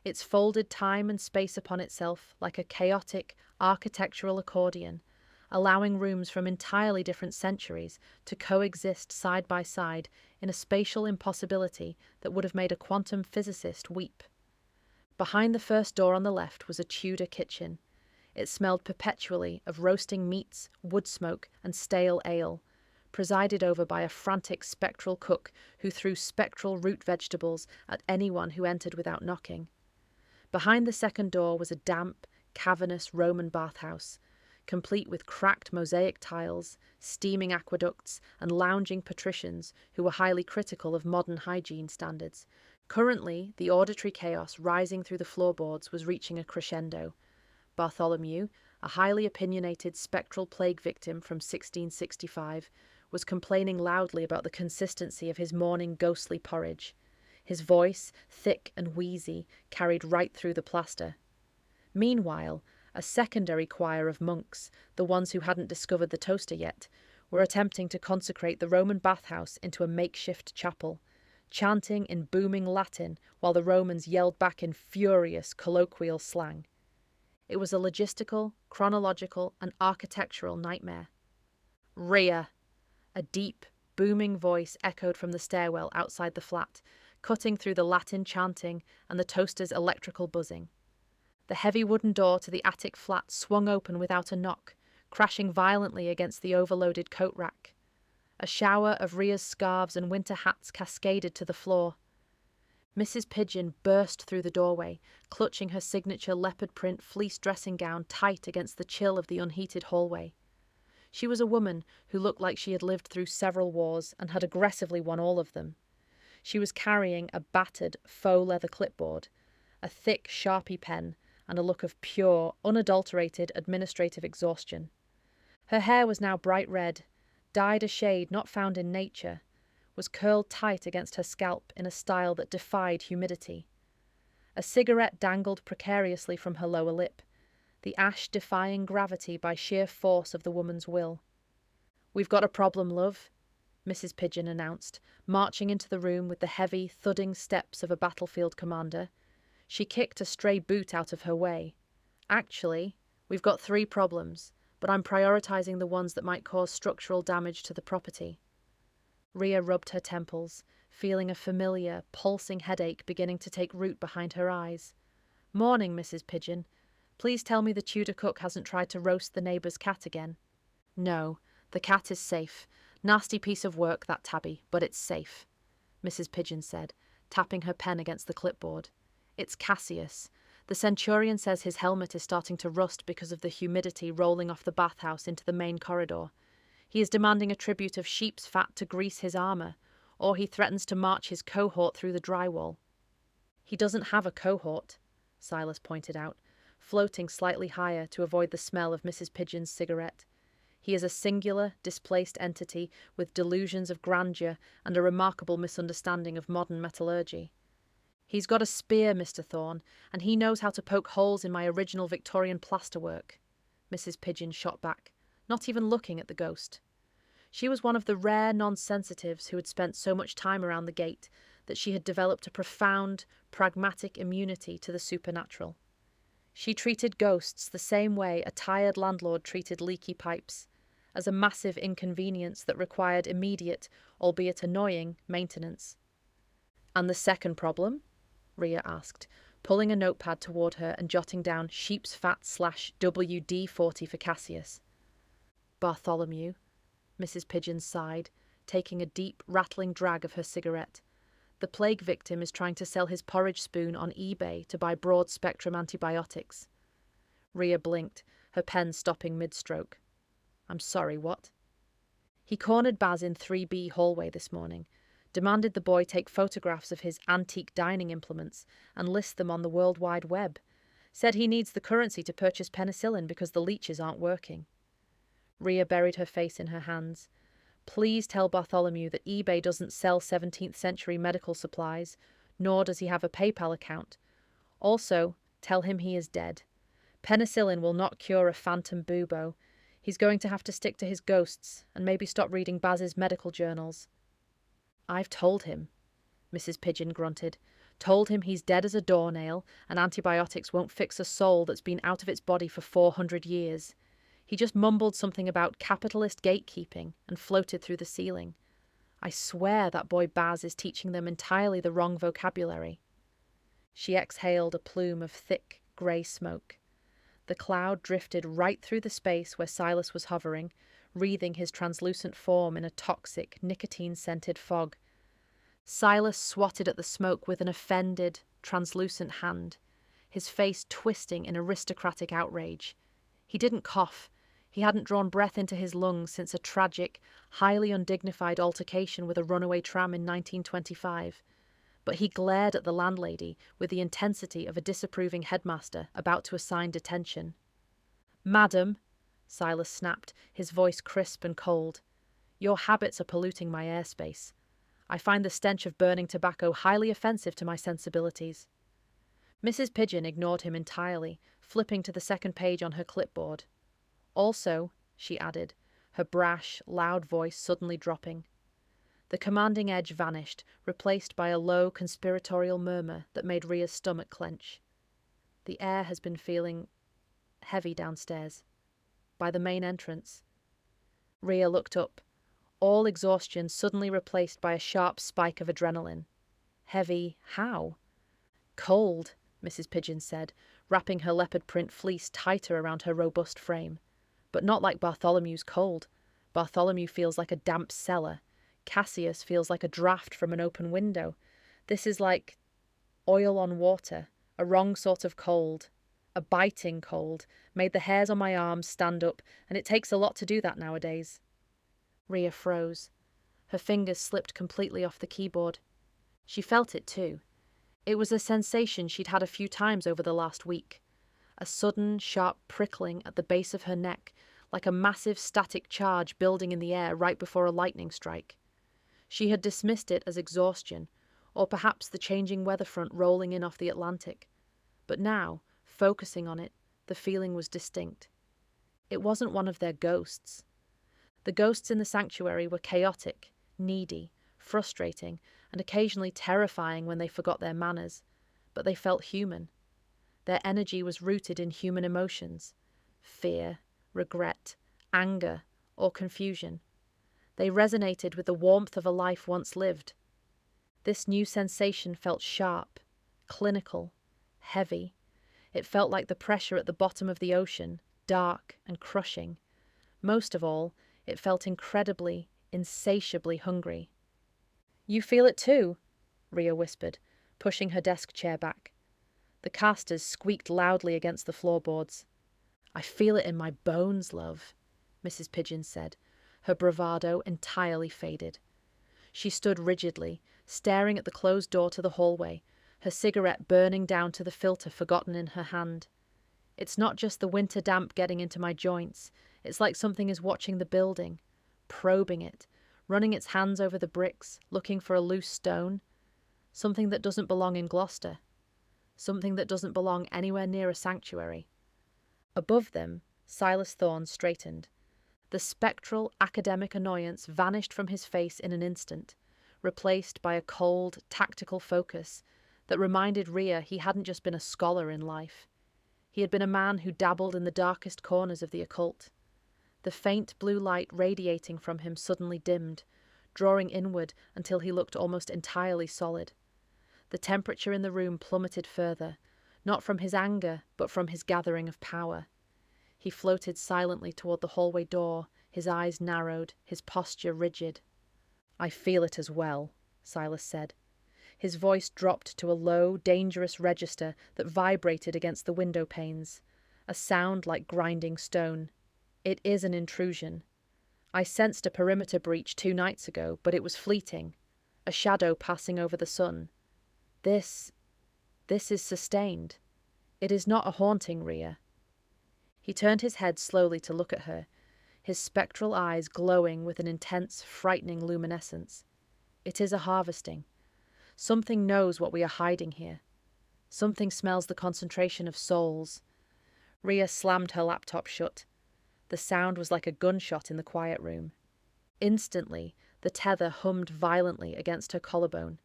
It's folded time and space upon itself like a chaotic, architectural accordion, allowing rooms from entirely different centuries to coexist side by side in a spatial impossibility that would have made a quantum physicist weep. Behind the first door on the left was a Tudor kitchen. It smelled perpetually of roasting meats, wood smoke, and stale ale, presided over by a frantic spectral cook who threw spectral root vegetables at anyone who entered without knocking. Behind the second door was a damp, cavernous Roman bathhouse, complete with cracked mosaic tiles, steaming aqueducts, and lounging patricians who were highly critical of modern hygiene standards. Currently, the auditory chaos rising through the floorboards was reaching a crescendo. Bartholomew, a highly opinionated spectral plague victim from 1665, was complaining loudly about the consistency of his morning ghostly porridge. His voice, thick and wheezy, carried right through the plaster. Meanwhile, a secondary choir of monks, the ones who hadn't discovered the toaster yet, were attempting to consecrate the Roman bathhouse into a makeshift chapel, chanting in booming Latin while the Romans yelled back in furious colloquial slang. It was a logistical, chronological, and architectural nightmare. Rhea! A deep, booming voice echoed from the stairwell outside the flat, cutting through the Latin chanting and the toaster's electrical buzzing. The heavy wooden door to the attic flat swung open without a knock, crashing violently against the overloaded coat rack. A shower of Rhea's scarves and winter hats cascaded to the floor. Mrs. Pigeon burst through the doorway, clutching her signature leopard print fleece dressing gown tight against the chill of the unheated hallway. She was a woman who looked like she had lived through several wars and had aggressively won all of them. She was carrying a battered faux leather clipboard, a thick Sharpie pen, and a look of pure, unadulterated administrative exhaustion. Her hair was now bright red, dyed a shade not found in nature, was curled tight against her scalp in a style that defied humidity. A cigarette dangled precariously from her lower lip, the ash defying gravity by sheer force of the woman's will. "We've got a problem, love," Mrs. Pigeon announced, marching into the room with the heavy, thudding steps of a battlefield commander. She kicked a stray boot out of her way. "Actually, we've got 3 problems, but I'm prioritizing the ones that might cause structural damage to the property." Rhea rubbed her temples, feeling a familiar, pulsing headache beginning to take root behind her eyes. "Morning, Mrs. Pigeon. Please tell me the Tudor cook hasn't tried to roast the neighbour's cat again." "No, the cat is safe. Nasty piece of work, that tabby, but it's safe," Mrs. Pigeon said, tapping her pen against the clipboard. "It's Cassius. The Centurion says his helmet is starting to rust because of the humidity rolling off the bathhouse into the main corridor. He is demanding a tribute of sheep's fat to grease his armour, or he threatens to march his cohort through the drywall." "He doesn't have a cohort," Silas pointed out, floating slightly higher to avoid the smell of Mrs. Pigeon's cigarette. "He is a singular, displaced entity with delusions of grandeur and a remarkable misunderstanding of modern metallurgy." "He's got a spear, Mr. Thorne, and he knows how to poke holes in my original Victorian plasterwork," Mrs. Pigeon shot back, not even looking at the ghost. She was one of the rare non-sensitives who had spent so much time around the gate that she had developed a profound, pragmatic immunity to the supernatural. She treated ghosts the same way a tired landlord treated leaky pipes, as a massive inconvenience that required immediate, albeit annoying, maintenance. "And the second problem?" Rhea asked, pulling a notepad toward her and jotting down sheep's fat / WD-40 for Cassius. Bartholomew, Mrs. Pigeon sighed, taking a deep, rattling drag of her cigarette. The plague victim is trying to sell his porridge spoon on eBay to buy broad-spectrum antibiotics. Rhea blinked, her pen stopping mid-stroke. I'm sorry, what? He cornered Baz in 3B hallway this morning, demanded the boy take photographs of his antique dining implements and list them on the World Wide Web. Said he needs the currency to purchase penicillin because the leeches aren't working. Rhea buried her face in her hands. Please tell Bartholomew that eBay doesn't sell 17th century medical supplies, nor does he have a PayPal account. Also, tell him he is dead. Penicillin will not cure a phantom bubo. He's going to have to stick to his ghosts and maybe stop reading Baz's medical journals. I've told him, Mrs. Pigeon grunted. Told him he's dead as a doornail and antibiotics won't fix a soul that's been out of its body for 400 years. He just mumbled something about capitalist gatekeeping and floated through the ceiling. I swear that boy Baz is teaching them entirely the wrong vocabulary. She exhaled a plume of thick, grey smoke. The cloud drifted right through the space where Silas was hovering, wreathing his translucent form in a toxic, nicotine-scented fog. Silas swatted at the smoke with an offended, translucent hand, his face twisting in aristocratic outrage. He didn't cough. He hadn't drawn breath into his lungs since a tragic, highly undignified altercation with a runaway tram in 1925. But he glared at the landlady with the intensity of a disapproving headmaster about to assign detention. Madam, Silas snapped, his voice crisp and cold, your habits are polluting my airspace. I find the stench of burning tobacco highly offensive to my sensibilities. Mrs. Pigeon ignored him entirely, flipping to the second page on her clipboard. Also, she added, her brash, loud voice suddenly dropping. The commanding edge vanished, replaced by a low, conspiratorial murmur that made Rhea's stomach clench. The air has been feeling heavy downstairs, by the main entrance. Rhea looked up, all exhaustion suddenly replaced by a sharp spike of adrenaline. Heavy how? Cold, Mrs. Pigeon said, wrapping her leopard print fleece tighter around her robust frame. But not like Bartholomew's cold. Bartholomew feels like a damp cellar. Cassius feels like a draft from an open window. This is like oil on water, a wrong sort of cold. A biting cold, made the hairs on my arms stand up, and it takes a lot to do that nowadays. Rhea froze. Her fingers slipped completely off the keyboard. She felt it too. It was a sensation she'd had a few times over the last week. A sudden, sharp prickling at the base of her neck, like a massive static charge building in the air right before a lightning strike. She had dismissed it as exhaustion, or perhaps the changing weather front rolling in off the Atlantic. But now, focusing on it, the feeling was distinct. It wasn't one of their ghosts. The ghosts in the sanctuary were chaotic, needy, frustrating, and occasionally terrifying when they forgot their manners, but they felt human. Their energy was rooted in human emotions: fear, regret, anger, or confusion. They resonated with the warmth of a life once lived. This new sensation felt sharp, clinical, heavy. It felt like the pressure at the bottom of the ocean, dark and crushing. Most of all, it felt incredibly, insatiably hungry. You feel it too, Rhea whispered, pushing her desk chair back. The casters squeaked loudly against the floorboards. I feel it in my bones, love, Mrs. Pigeon said, her bravado entirely faded. She stood rigidly, staring at the closed door to the hallway, her cigarette burning down to the filter forgotten in her hand. It's not just the winter damp getting into my joints. It's like something is watching the building, probing it, running its hands over the bricks, looking for a loose stone. Something that doesn't belong in Gloucester. Something that doesn't belong anywhere near a sanctuary. Above them, Silas Thorne straightened. The spectral, academic annoyance vanished from his face in an instant, replaced by a cold, tactical focus that reminded Rhea he hadn't just been a scholar in life. He had been a man who dabbled in the darkest corners of the occult. The faint blue light radiating from him suddenly dimmed, drawing inward until he looked almost entirely solid. The temperature in the room plummeted further, not from his anger, but from his gathering of power. He floated silently toward the hallway door, his eyes narrowed, his posture rigid. "I feel it as well," Silas said. His voice dropped to a low, dangerous register that vibrated against the window panes, a sound like grinding stone. "It is an intrusion. I sensed a perimeter breach 2 nights ago, but it was fleeting, a shadow passing over the sun. This is sustained. It is not a haunting, Rhea." He turned his head slowly to look at her, his spectral eyes glowing with an intense, frightening luminescence. "It is a harvesting. Something knows what we are hiding here. Something smells the concentration of souls." Rhea slammed her laptop shut. The sound was like a gunshot in the quiet room. Instantly, the tether hummed violently against her collarbone.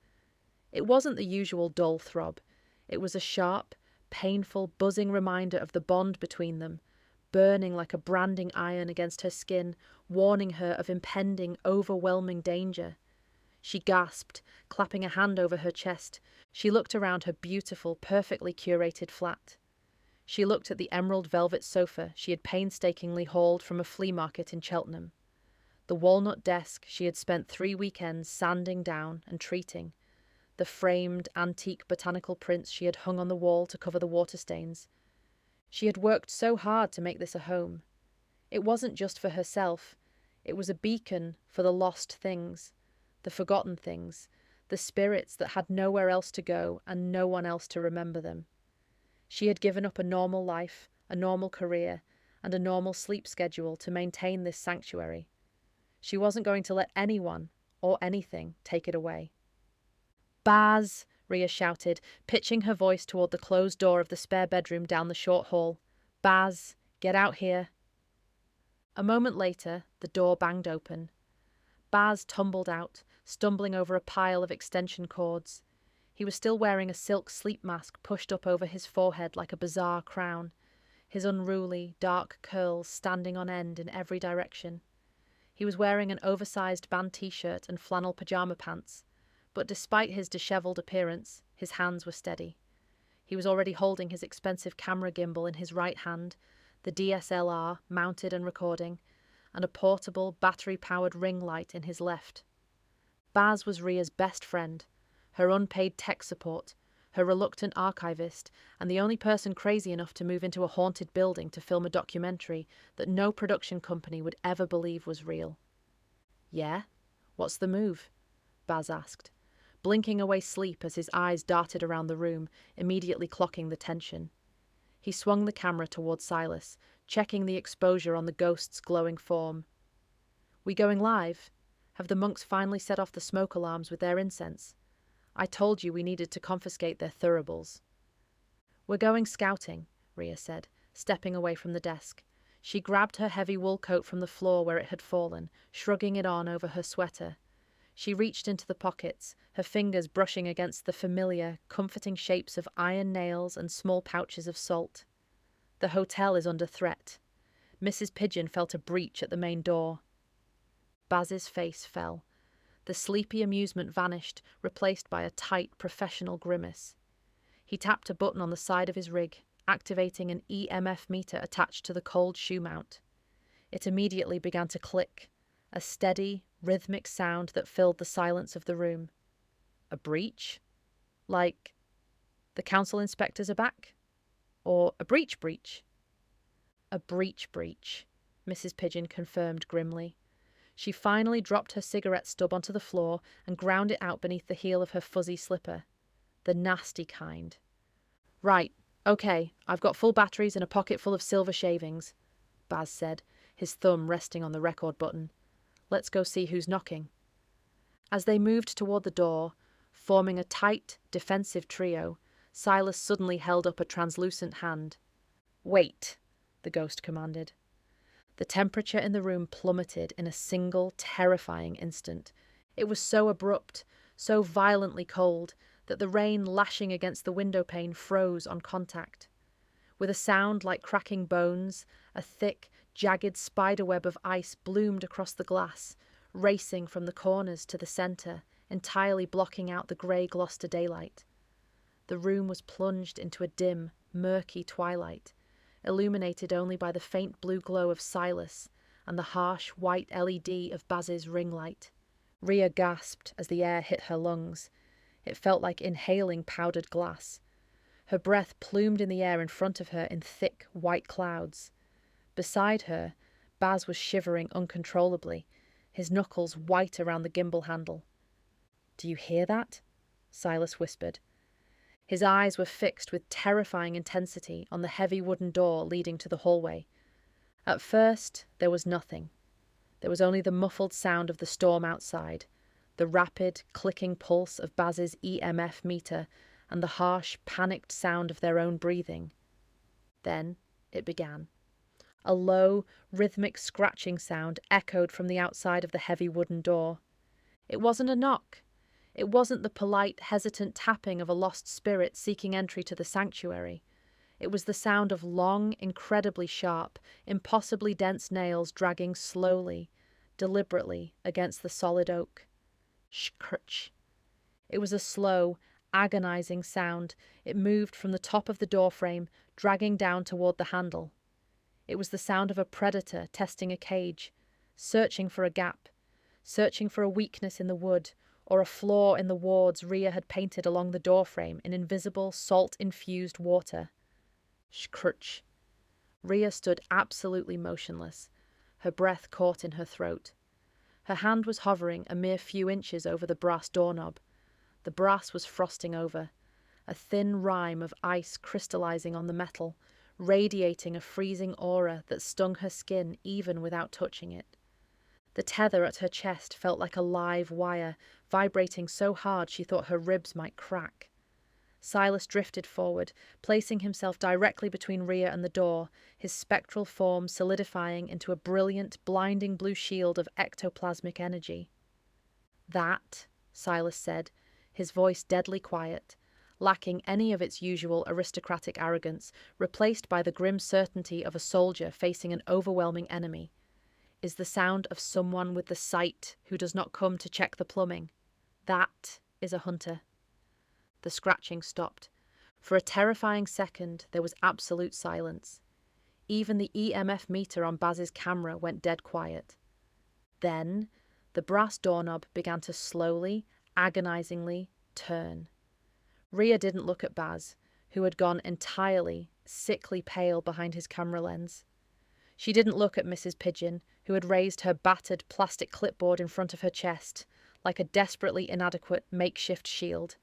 It wasn't the usual dull throb. It was a sharp, painful, buzzing reminder of the bond between them, burning like a branding iron against her skin, warning her of impending, overwhelming danger. She gasped, clapping a hand over her chest. She looked around her beautiful, perfectly curated flat. She looked at the emerald velvet sofa she had painstakingly hauled from a flea market in Cheltenham, the walnut desk she had spent 3 weekends sanding down and treating, the framed, antique botanical prints she had hung on the wall to cover the water stains. She had worked so hard to make this a home. It wasn't just for herself. It was a beacon for the lost things, the forgotten things, the spirits that had nowhere else to go and no one else to remember them. She had given up a normal life, a normal career, and a normal sleep schedule to maintain this sanctuary. She wasn't going to let anyone or anything take it away. "Baz!" Rhea shouted, pitching her voice toward the closed door of the spare bedroom down the short hall. "Baz, get out here." A moment later, the door banged open. Baz tumbled out, stumbling over a pile of extension cords. He was still wearing a silk sleep mask pushed up over his forehead like a bizarre crown, his unruly, dark curls standing on end in every direction. He was wearing an oversized band t-shirt and flannel pajama pants, but despite his disheveled appearance, his hands were steady. He was already holding his expensive camera gimbal in his right hand, the DSLR mounted and recording, and a portable, battery-powered ring light in his left. Baz was Rhea's best friend, her unpaid tech support, her reluctant archivist, and the only person crazy enough to move into a haunted building to film a documentary that no production company would ever believe was real. "Yeah? What's the move?" Baz asked, blinking away sleep as his eyes darted around the room, immediately clocking the tension. He swung the camera toward Silas, checking the exposure on the ghost's glowing form. "We going live? Have the monks finally set off the smoke alarms with their incense? I told you we needed to confiscate their thuribles." "We're going scouting," Rhea said, stepping away from the desk. She grabbed her heavy wool coat from the floor where it had fallen, shrugging it on over her sweater. She reached into the pockets, her fingers brushing against the familiar, comforting shapes of iron nails and small pouches of salt. "The hotel is under threat." Mrs. Pigeon felt a breach at the main door. Baz's face fell. The sleepy amusement vanished, replaced by a tight, professional grimace. He tapped a button on the side of his rig, activating an EMF meter attached to the cold shoe mount. It immediately began to click, a steady, rhythmic sound that filled the silence of the room. A breach? Like, the council inspectors are back? Or a breach? "A breach," Mrs. Pigeon confirmed grimly. She finally dropped her cigarette stub onto the floor and ground it out beneath the heel of her fuzzy slipper. The nasty kind. "Right, okay, I've got full batteries and a pocket full of silver shavings," Baz said, his thumb resting on the record button. "Let's go see who's knocking." As they moved toward the door, forming a tight, defensive trio, Silas suddenly held up a translucent hand. "Wait," the ghost commanded. The temperature in the room plummeted in a single, terrifying instant. It was so abrupt, so violently cold, that the rain lashing against the window pane froze on contact. With a sound like cracking bones, a thick, jagged spiderweb of ice bloomed across the glass, racing from the corners to the centre, entirely blocking out the grey Gloucester daylight. The room was plunged into a dim, murky twilight, illuminated only by the faint blue glow of Silas and the harsh white LED of Baz's ring light. Rhea gasped as the air hit her lungs. It felt like inhaling powdered glass. Her breath plumed in the air in front of her in thick, white clouds. Beside her, Baz was shivering uncontrollably, his knuckles white around the gimbal handle. "Do you hear that?" Silas whispered. His eyes were fixed with terrifying intensity on the heavy wooden door leading to the hallway. At first, there was nothing. There was only the muffled sound of the storm outside, the rapid, clicking pulse of Baz's EMF meter, and the harsh, panicked sound of their own breathing. Then it began. A low, rhythmic scratching sound echoed from the outside of the heavy wooden door. It wasn't a knock. It wasn't the polite, hesitant tapping of a lost spirit seeking entry to the sanctuary. It was the sound of long, incredibly sharp, impossibly dense nails dragging slowly, deliberately against the solid oak. Scritch. It was a slow, agonizing sound. It moved from the top of the doorframe, dragging down toward the handle. It was the sound of a predator testing a cage, searching for a gap, searching for a weakness in the wood, or a flaw in the wards Rhea had painted along the doorframe in invisible, salt-infused water. Scritch. Rhea stood absolutely motionless, her breath caught in her throat. Her hand was hovering a mere few inches over the brass doorknob. The brass was frosting over, a thin rime of ice crystallizing on the metal, radiating a freezing aura that stung her skin even without touching it. The tether at her chest felt like a live wire, vibrating so hard she thought her ribs might crack. Silas drifted forward, placing himself directly between Rhea and the door, his spectral form solidifying into a brilliant, blinding blue shield of ectoplasmic energy. "That," Silas said, his voice deadly quiet, lacking any of its usual aristocratic arrogance, replaced by the grim certainty of a soldier facing an overwhelming enemy, "is the sound of someone with the sight who does not come to check the plumbing. That is a hunter." The scratching stopped. For a terrifying second, there was absolute silence. Even the EMF meter on Baz's camera went dead quiet. Then, the brass doorknob began to slowly, agonizingly turn. Rhea didn't look at Baz, who had gone entirely, sickly pale behind his camera lens. She didn't look at Mrs. Pigeon, who had raised her battered plastic clipboard in front of her chest, like a desperately inadequate makeshift shield.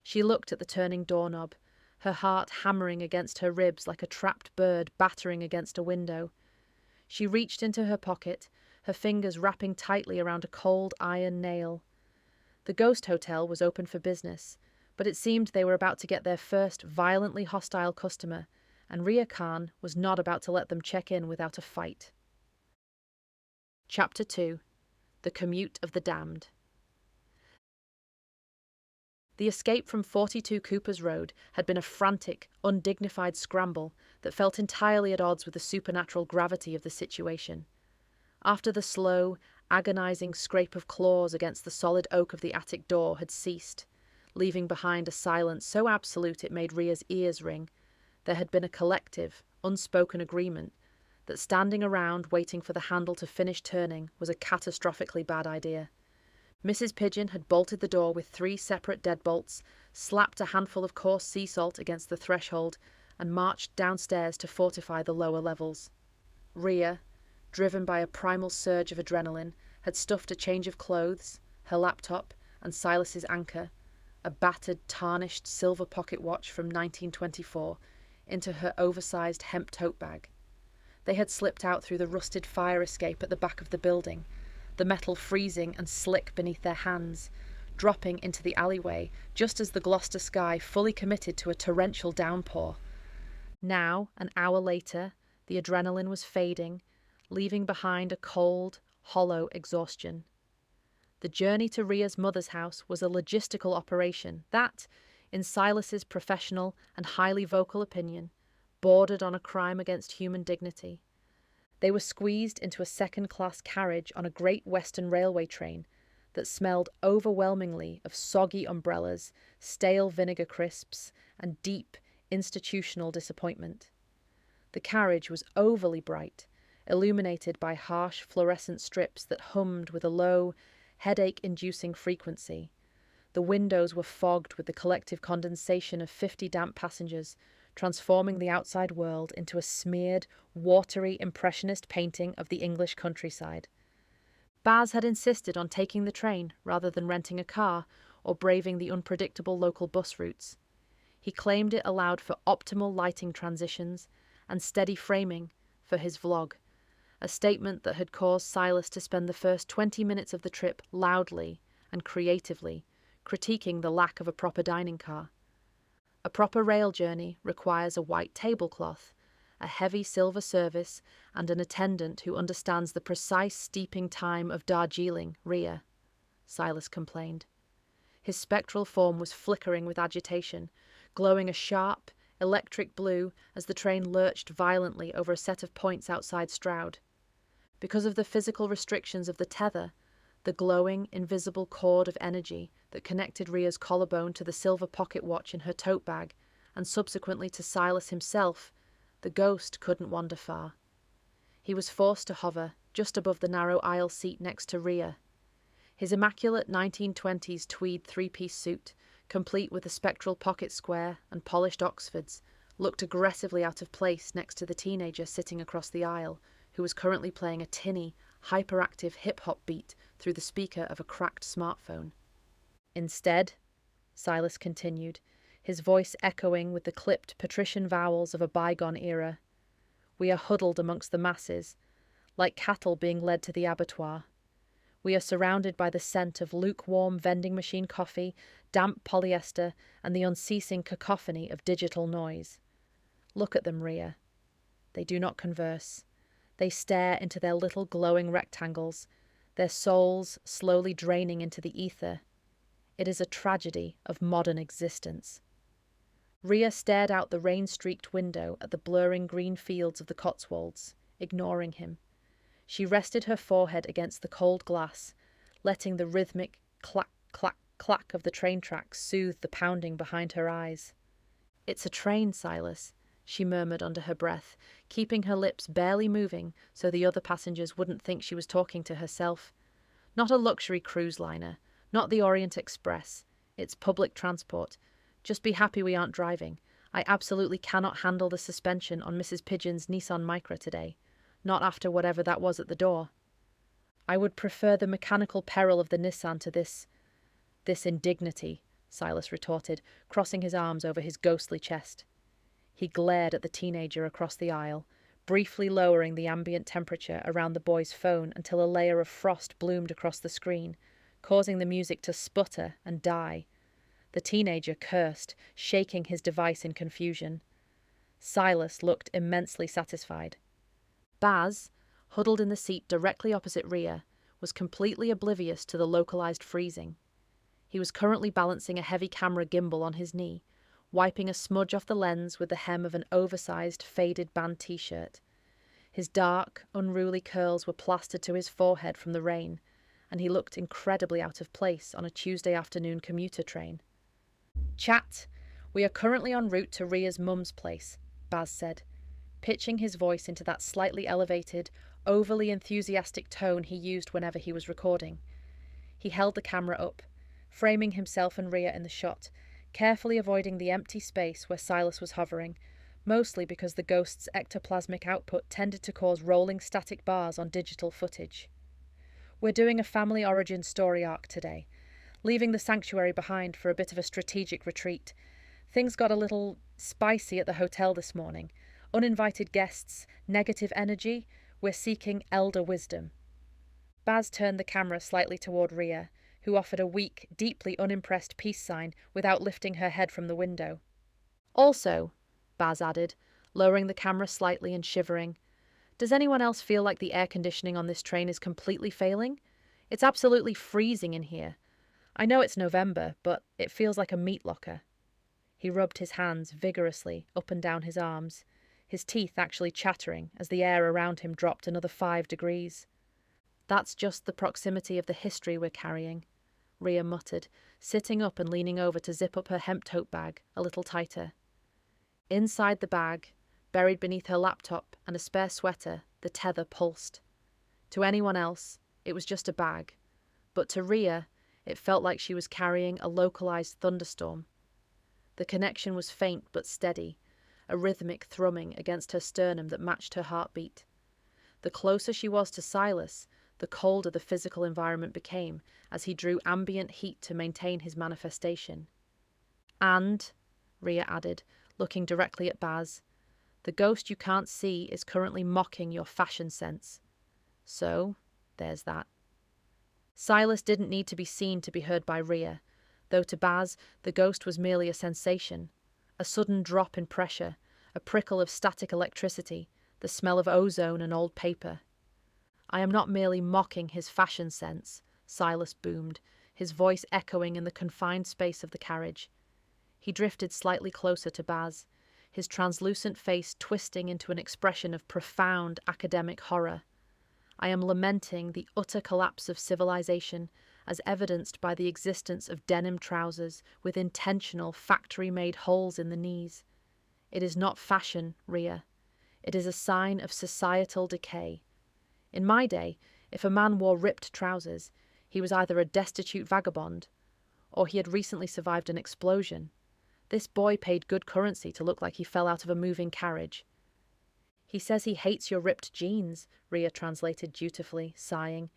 She looked at the turning doorknob, her heart hammering against her ribs like a trapped bird battering against a window. She reached into her pocket, her fingers wrapping tightly around a cold iron nail. The ghost hotel was open for business, but it seemed they were about to get their first violently hostile customer, and Rhea Khan was not about to let them check in without a fight. Chapter 2. The Commute of the Damned. The escape from 42 Cooper's Road had been a frantic, undignified scramble that felt entirely at odds with the supernatural gravity of the situation. After the slow, agonizing scrape of claws against the solid oak of the attic door had ceased, leaving behind a silence so absolute it made Rhea's ears ring, there had been a collective, unspoken agreement that standing around waiting for the handle to finish turning was a catastrophically bad idea. Mrs. Pigeon had bolted the door with 3 separate deadbolts, slapped a handful of coarse sea salt against the threshold, and marched downstairs to fortify the lower levels. Rhea, driven by a primal surge of adrenaline, had stuffed a change of clothes, her laptop, and Silas's anchor, a battered, tarnished silver pocket watch from 1924, into her oversized hemp tote bag. They had slipped out through the rusted fire escape at the back of the building, the metal freezing and slick beneath their hands, dropping into the alleyway just as the Gloucester sky fully committed to a torrential downpour. Now, an hour later, the adrenaline was fading, leaving behind a cold, hollow exhaustion. The journey to Rhea's mother's house was a logistical operation that, in Silas's professional and highly vocal opinion, bordered on a crime against human dignity. They were squeezed into a second-class carriage on a Great Western Railway train that smelled overwhelmingly of soggy umbrellas, stale vinegar crisps, and deep institutional disappointment. The carriage was overly bright, illuminated by harsh fluorescent strips that hummed with a low, headache-inducing frequency. The windows were fogged with the collective condensation of 50 damp passengers, transforming the outside world into a smeared, watery, impressionist painting of the English countryside. Baz had insisted on taking the train rather than renting a car or braving the unpredictable local bus routes. He claimed it allowed for optimal lighting transitions and steady framing for his vlog, a statement that had caused Silas to spend the first 20 minutes of the trip loudly and creatively critiquing the lack of a proper dining car. A proper rail journey requires a white tablecloth, a heavy silver service, and an attendant who understands the precise steeping time of Darjeeling, Rhea, Silas complained. His spectral form was flickering with agitation, glowing a sharp, electric blue as the train lurched violently over a set of points outside Stroud. Because of the physical restrictions of the tether, the glowing, invisible cord of energy that connected Rhea's collarbone to the silver pocket watch in her tote bag, and subsequently to Silas himself, the ghost couldn't wander far. He was forced to hover just above the narrow aisle seat next to Rhea. His immaculate 1920s tweed three-piece suit, complete with a spectral pocket square and polished Oxfords, looked aggressively out of place next to the teenager sitting across the aisle, who was currently playing a tinny, hyperactive hip-hop beat through the speaker of a cracked smartphone. Instead, Silas continued, his voice echoing with the clipped patrician vowels of a bygone era, we are huddled amongst the masses, like cattle being led to the abattoir. We are surrounded by the scent of lukewarm vending machine coffee, damp polyester, and the unceasing cacophony of digital noise. Look at them, Rhea. They do not converse. They stare into their little glowing rectangles, their souls slowly draining into the ether. It is a tragedy of modern existence. Rhea stared out the rain-streaked window at the blurring green fields of the Cotswolds, ignoring him. She rested her forehead against the cold glass, letting the rhythmic clack, clack, clack of the train tracks soothe the pounding behind her eyes. It's a train, Silas, she murmured under her breath, keeping her lips barely moving so the other passengers wouldn't think she was talking to herself. Not a luxury cruise liner, not the Orient Express. It's public transport. Just be happy we aren't driving. I absolutely cannot handle the suspension on Mrs. Pigeon's Nissan Micra today. Not after whatever that was at the door. I would prefer the mechanical peril of the Nissan to this indignity, Silas retorted, crossing his arms over his ghostly chest. He glared at the teenager across the aisle, briefly lowering the ambient temperature around the boy's phone until a layer of frost bloomed across the screen, causing the music to sputter and die. The teenager cursed, shaking his device in confusion. Silas looked immensely satisfied. Baz, huddled in the seat directly opposite Rhea, was completely oblivious to the localized freezing. He was currently balancing a heavy camera gimbal on his knee, wiping a smudge off the lens with the hem of an oversized, faded band t-shirt. His dark, unruly curls were plastered to his forehead from the rain, and he looked incredibly out of place on a Tuesday afternoon commuter train. Chat, we are currently en route to Rhea's mum's place, Baz said, pitching his voice into that slightly elevated, overly enthusiastic tone he used whenever he was recording. He held the camera up, framing himself and Rhea in the shot, carefully avoiding the empty space where Silas was hovering, mostly because the ghost's ectoplasmic output tended to cause rolling static bars on digital footage. We're doing a family origin story arc today, leaving the sanctuary behind for a bit of a strategic retreat. Things got a little spicy at the hotel this morning. Uninvited guests, negative energy, we're seeking elder wisdom. Baz turned the camera slightly toward Rhea, who offered a weak, deeply unimpressed peace sign without lifting her head from the window. Also, Baz added, lowering the camera slightly and shivering, does anyone else feel like the air conditioning on this train is completely failing? It's absolutely freezing in here. I know it's November, but it feels like a meat locker. He rubbed his hands vigorously up and down his arms, his teeth actually chattering as the air around him dropped another 5 degrees. That's just the proximity of the history we're carrying, Rhea muttered, sitting up and leaning over to zip up her hemp tote bag a little tighter. Inside the bag, buried beneath her laptop and a spare sweater, the tether pulsed. To anyone else, it was just a bag, but to Rhea, it felt like she was carrying a localized thunderstorm. The connection was faint but steady, a rhythmic thrumming against her sternum that matched her heartbeat. The closer she was to Silas, the colder the physical environment became as he drew ambient heat to maintain his manifestation. And, Rhea added, looking directly at Baz, the ghost you can't see is currently mocking your fashion sense. So, there's that. Silas didn't need to be seen to be heard by Rhea, though to Baz the ghost was merely a sensation, a sudden drop in pressure, a prickle of static electricity, the smell of ozone and old paper. I am not merely mocking his fashion sense, Silas boomed, his voice echoing in the confined space of the carriage. He drifted slightly closer to Baz, his translucent face twisting into an expression of profound academic horror. I am lamenting the utter collapse of civilization as evidenced by the existence of denim trousers with intentional factory-made holes in the knees. It is not fashion, Rhea. It is a sign of societal decay. In my day, if a man wore ripped trousers, he was either a destitute vagabond, or he had recently survived an explosion. This boy paid good currency to look like he fell out of a moving carriage. He says he hates your ripped jeans, Rhea translated dutifully, sighing.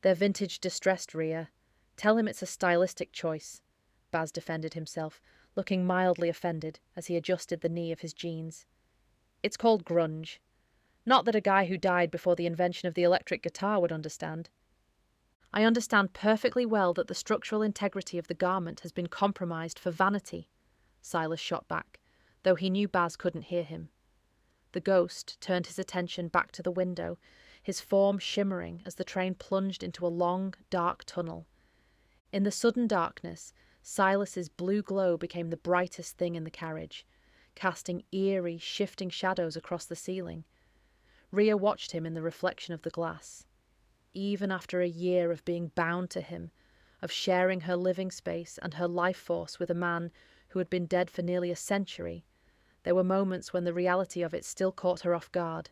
They're vintage distressed, Rhea. Tell him it's a stylistic choice. Baz defended himself, looking mildly offended as he adjusted the knee of his jeans. It's called grunge. Not that a guy who died before the invention of the electric guitar would understand. I understand perfectly well that the structural integrity of the garment has been compromised for vanity, Silas shot back, though he knew Baz couldn't hear him. The ghost turned his attention back to the window, his form shimmering as the train plunged into a long, dark tunnel. In the sudden darkness, Silas's blue glow became the brightest thing in the carriage, casting eerie, shifting shadows across the ceiling. Rhea watched him in the reflection of the glass. Even after a year of being bound to him, of sharing her living space and her life force with a man who had been dead for nearly a century, there were moments when the reality of it still caught her off guard.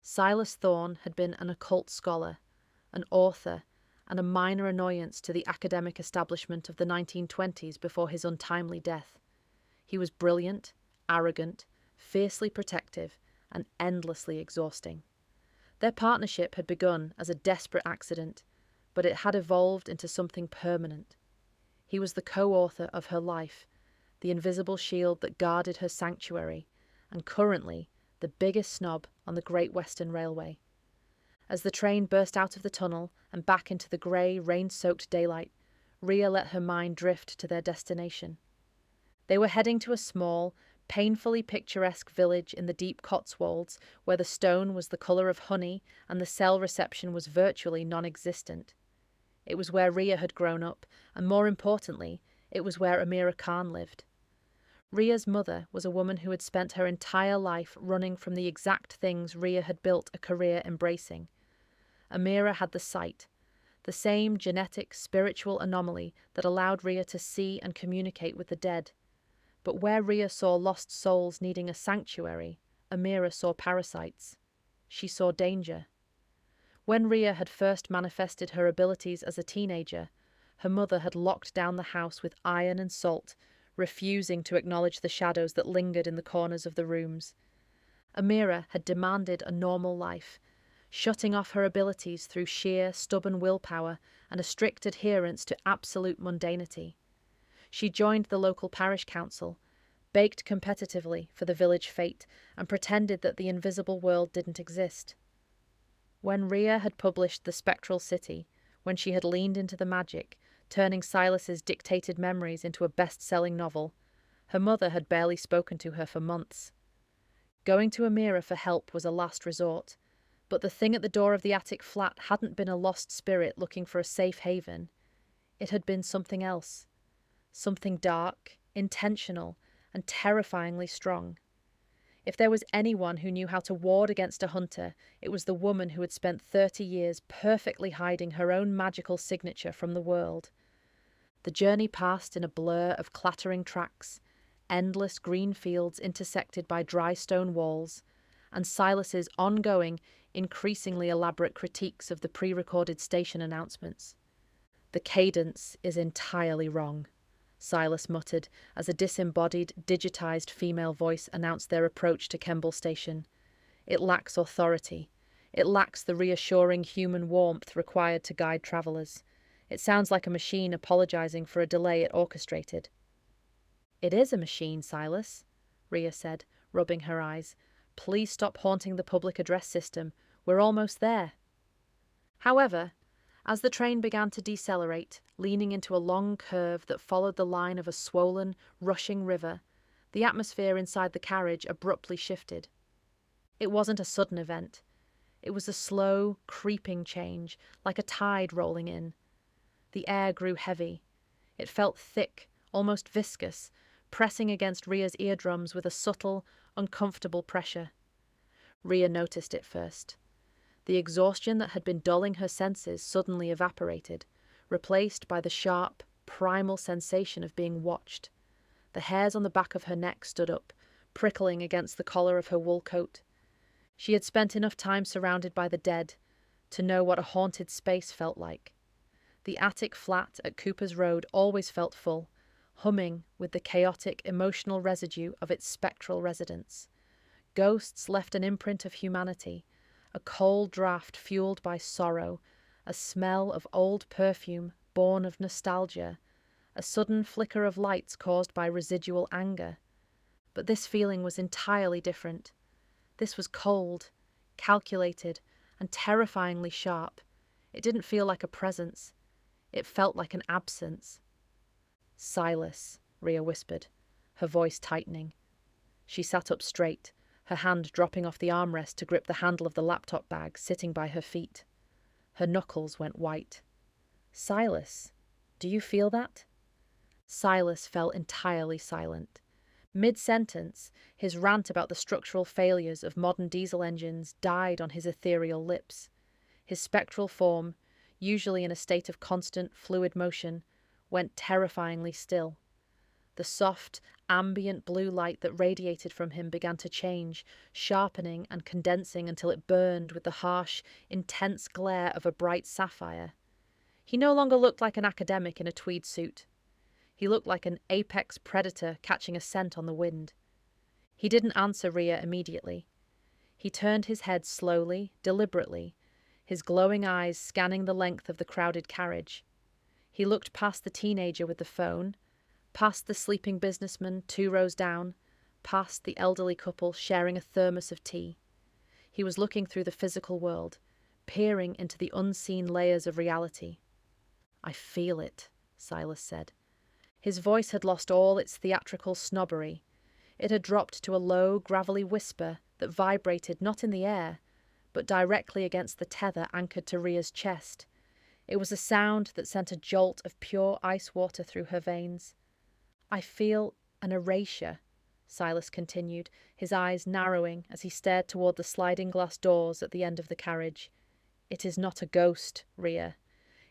Silas Thorne had been an occult scholar, an author, and a minor annoyance to the academic establishment of the 1920s before his untimely death. He was brilliant, arrogant, fiercely protective, and endlessly exhausting. Their partnership had begun as a desperate accident, but it had evolved into something permanent. He was the co-author of her life, the invisible shield that guarded her sanctuary, and currently the biggest snob on the Great Western Railway. As the train burst out of the tunnel and back into the grey, rain-soaked daylight, Rhea let her mind drift to their destination. They were heading to a small, painfully picturesque village in the deep Cotswolds where the stone was the colour of honey and the cell reception was virtually non-existent. It was where Rhea had grown up, and more importantly, it was where Amira Khan lived. Rhea's mother was a woman who had spent her entire life running from the exact things Rhea had built a career embracing. Amira had the sight, the same genetic, spiritual anomaly that allowed Rhea to see and communicate with the dead. But where Rhea saw lost souls needing a sanctuary, Amira saw parasites. She saw danger. When Rhea had first manifested her abilities as a teenager, her mother had locked down the house with iron and salt, refusing to acknowledge the shadows that lingered in the corners of the rooms. Amira had demanded a normal life, shutting off her abilities through sheer, stubborn willpower and a strict adherence to absolute mundanity. She joined the local parish council, baked competitively for the village fete, and pretended that the invisible world didn't exist. When Rhea had published The Spectral City, when she had leaned into the magic, turning Silas's dictated memories into a best-selling novel, her mother had barely spoken to her for months. Going to Amira for help was a last resort, but the thing at the door of the attic flat hadn't been a lost spirit looking for a safe haven. It had been something else. Something dark, intentional, and terrifyingly strong. If there was anyone who knew how to ward against a hunter, it was the woman who had spent 30 years perfectly hiding her own magical signature from the world. The journey passed in a blur of clattering tracks, endless green fields intersected by dry stone walls, and Silas's ongoing, increasingly elaborate critiques of the pre-recorded station announcements. "The cadence is entirely wrong," Silas muttered as a disembodied, digitized female voice announced their approach to Kemble Station. "It lacks authority. It lacks the reassuring human warmth required to guide travellers. It sounds like a machine apologizing for a delay it orchestrated." "It is a machine, Silas," Rhea said, rubbing her eyes. "Please stop haunting the public address system. We're almost there." However, as the train began to decelerate, leaning into a long curve that followed the line of a swollen, rushing river, the atmosphere inside the carriage abruptly shifted. It wasn't a sudden event. It was a slow, creeping change, like a tide rolling in. The air grew heavy. It felt thick, almost viscous, pressing against Rhea's eardrums with a subtle, uncomfortable pressure. Rhea noticed it first. The exhaustion that had been dulling her senses suddenly evaporated, replaced by the sharp, primal sensation of being watched. The hairs on the back of her neck stood up, prickling against the collar of her wool coat. She had spent enough time surrounded by the dead to know what a haunted space felt like. The attic flat at Cooper's Road always felt full, humming with the chaotic, emotional residue of its spectral residents. Ghosts left an imprint of humanity, a cold draught fueled by sorrow, a smell of old perfume born of nostalgia, a sudden flicker of lights caused by residual anger. But this feeling was entirely different. This was cold, calculated, and terrifyingly sharp. It didn't feel like a presence. It felt like an absence. "Silas," Rhea whispered, her voice tightening. She sat up straight, her hand dropping off the armrest to grip the handle of the laptop bag sitting by her feet. Her knuckles went white. "Silas, do you feel that?" Silas fell entirely silent. Mid-sentence, his rant about the structural failures of modern diesel engines died on his ethereal lips. His spectral form, usually in a state of constant, fluid motion, went terrifyingly still. The soft, ambient blue light that radiated from him began to change, sharpening and condensing until it burned with the harsh, intense glare of a bright sapphire. He no longer looked like an academic in a tweed suit. He looked like an apex predator catching a scent on the wind. He didn't answer Rhea immediately. He turned his head slowly, deliberately, his glowing eyes scanning the length of the crowded carriage. He looked past the teenager with the phone, past the sleeping businessman 2 rows down, past the elderly couple sharing a thermos of tea. He was looking through the physical world, peering into the unseen layers of reality. "I feel it," Silas said. His voice had lost all its theatrical snobbery. It had dropped to a low, gravelly whisper that vibrated not in the air, but directly against the tether anchored to Rhea's chest. It was a sound that sent a jolt of pure ice water through her veins. "I feel an erasure," Silas continued, his eyes narrowing as he stared toward the sliding glass doors at the end of the carriage. "It is not a ghost, Rhea.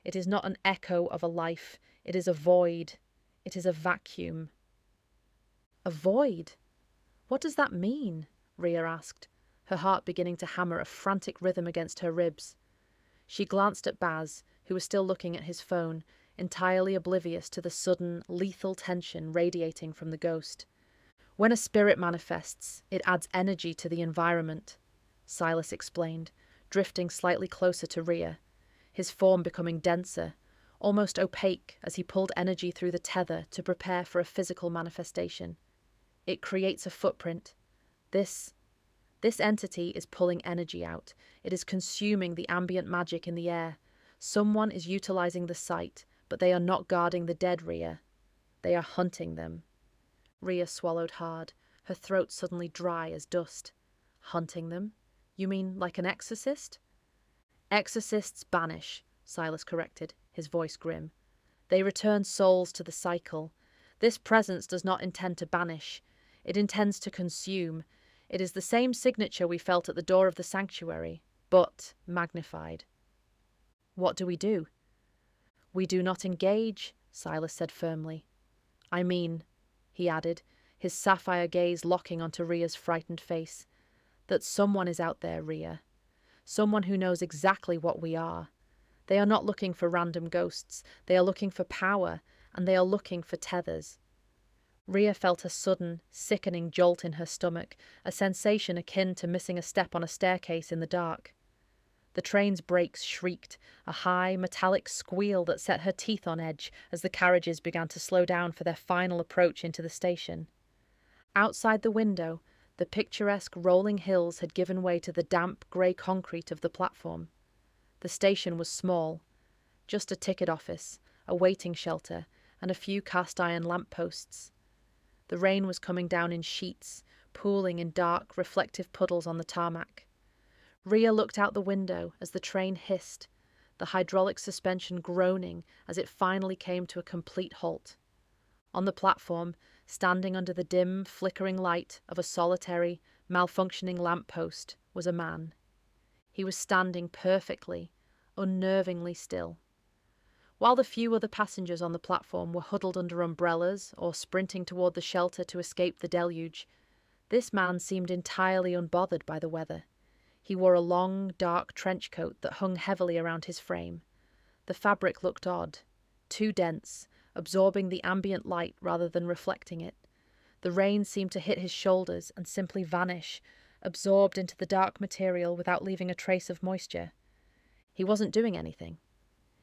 It is not an echo of a life. It is a void. It is a vacuum." "A void? What does that mean?" Rhea asked, her heart beginning to hammer a frantic rhythm against her ribs. She glanced at Baz, who was still looking at his phone, entirely oblivious to the sudden, lethal tension radiating from the ghost. "When a spirit manifests, it adds energy to the environment," Silas explained, drifting slightly closer to Rhea, his form becoming denser, almost opaque as he pulled energy through the tether to prepare for a physical manifestation. "It creates a footprint. This entity is pulling energy out. It is consuming the ambient magic in the air. Someone is utilizing the site, but they are not guarding the dead, Rhea. They are hunting them." Rhea swallowed hard, her throat suddenly dry as dust. "Hunting them? You mean like an exorcist?" "Exorcists banish," Silas corrected, his voice grim. "They return souls to the cycle. This presence does not intend to banish. It intends to consume. It is the same signature we felt at the door of the sanctuary, but magnified. What do we do? We do not engage, Silas said firmly. I mean, he added, his sapphire gaze locking onto Rhea's frightened face, that someone is out there, Rhea. Someone who knows exactly what we are. They are not looking for random ghosts. They are looking for power, and they are looking for tethers. Rhea felt a sudden, sickening jolt in her stomach, a sensation akin to missing a step on a staircase in the dark. The train's brakes shrieked, a high, metallic squeal that set her teeth on edge as the carriages began to slow down for their final approach into the station. Outside the window, the picturesque rolling hills had given way to the damp, grey concrete of the platform. The station was small, just a ticket office, a waiting shelter, and a few cast-iron lampposts. The rain was coming down in sheets, pooling in dark, reflective puddles on the tarmac. Rhea looked out the window as the train hissed, the hydraulic suspension groaning as it finally came to a complete halt. On the platform, standing under the dim, flickering light of a solitary, malfunctioning lamppost, was a man. He was standing perfectly, unnervingly still. While the few other passengers on the platform were huddled under umbrellas or sprinting toward the shelter to escape the deluge, this man seemed entirely unbothered by the weather. He wore a long, dark trench coat that hung heavily around his frame. The fabric looked odd, too dense, absorbing the ambient light rather than reflecting it. The rain seemed to hit his shoulders and simply vanish, absorbed into the dark material without leaving a trace of moisture. He wasn't doing anything.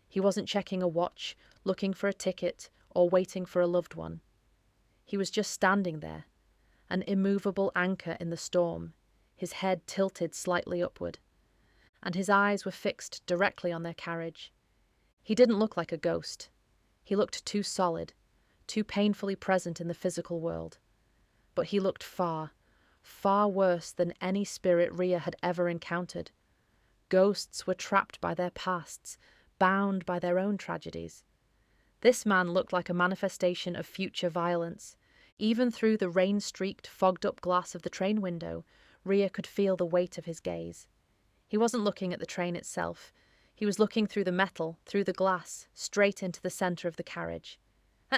He wasn't checking a watch, looking for a ticket, or waiting for a loved one. He was just standing there, an immovable anchor in the storm, his head tilted slightly upward, and his eyes were fixed directly on their carriage. He didn't look like a ghost. He looked too solid, too painfully present in the physical world. But he looked far, far worse than any spirit Rhea had ever encountered. Ghosts were trapped by their pasts, bound by their own tragedies. This man looked like a manifestation of future violence. Even through the rain-streaked, fogged-up glass of the train window, Rhea could feel the weight of his gaze. He wasn't looking at the train itself. He was looking through the metal, through the glass, straight into the centre of the carriage.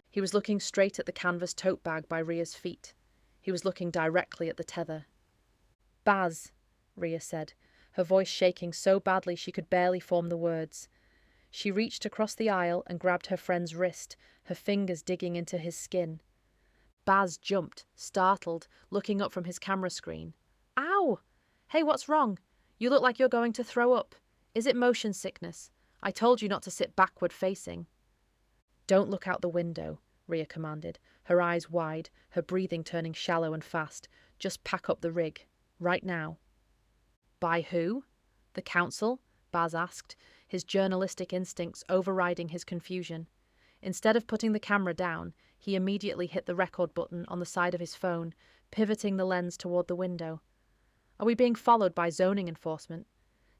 He was looking straight at the canvas tote bag by Rhea's feet. He was looking directly at the tether. "Baz," Rhea said, her voice shaking so badly she could barely form the words. She reached across the aisle and grabbed her friend's wrist, her fingers digging into his skin. Baz jumped, startled, looking up from his camera screen. "Ow! Hey, what's wrong? You look like you're going to throw up. Is it motion sickness? I told you not to sit backward facing." "Don't look out the window," Rhea commanded, her eyes wide, her breathing turning shallow and fast. "Just pack up the rig. Right now." "By who? The council?" Baz asked, his journalistic instincts overriding his confusion. Instead of putting the camera down, he immediately hit the record button on the side of his phone, pivoting the lens toward the window. "Are we being followed by zoning enforcement?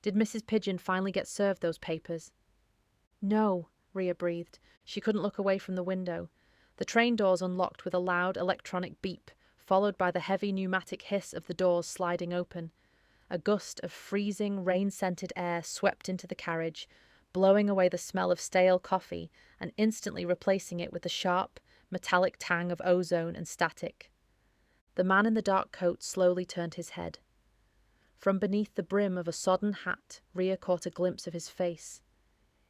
Did Mrs. Pigeon finally get served those papers?" "No," Rhea breathed. She couldn't look away from the window. The train doors unlocked with a loud electronic beep, followed by the heavy pneumatic hiss of the doors sliding open. A gust of freezing, rain-scented air swept into the carriage, blowing away the smell of stale coffee and instantly replacing it with the sharp, metallic tang of ozone and static. The man in the dark coat slowly turned his head. From beneath the brim of a sodden hat, Rhea caught a glimpse of his face.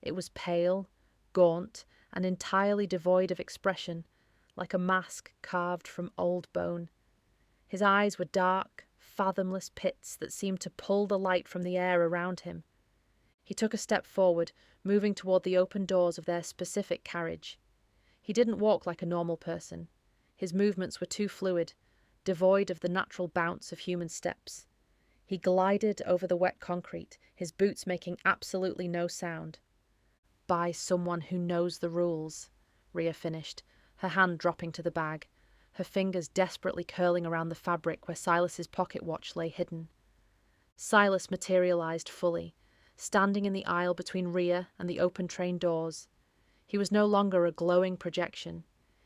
It was pale, gaunt, and entirely devoid of expression, like a mask carved from old bone. His eyes were dark, fathomless pits that seemed to pull the light from the air around him. He took a step forward, moving toward the open doors of their specific carriage. He didn't walk like a normal person. His movements were too fluid, devoid of the natural bounce of human steps. He glided over the wet concrete, his boots making absolutely no sound. "By someone who knows the rules," Rhea finished, her hand dropping to the bag, her fingers desperately curling around the fabric where Silas's pocket watch lay hidden. Silas materialized fully, standing in the aisle between Rhea and the open train doors. He was no longer a glowing projection.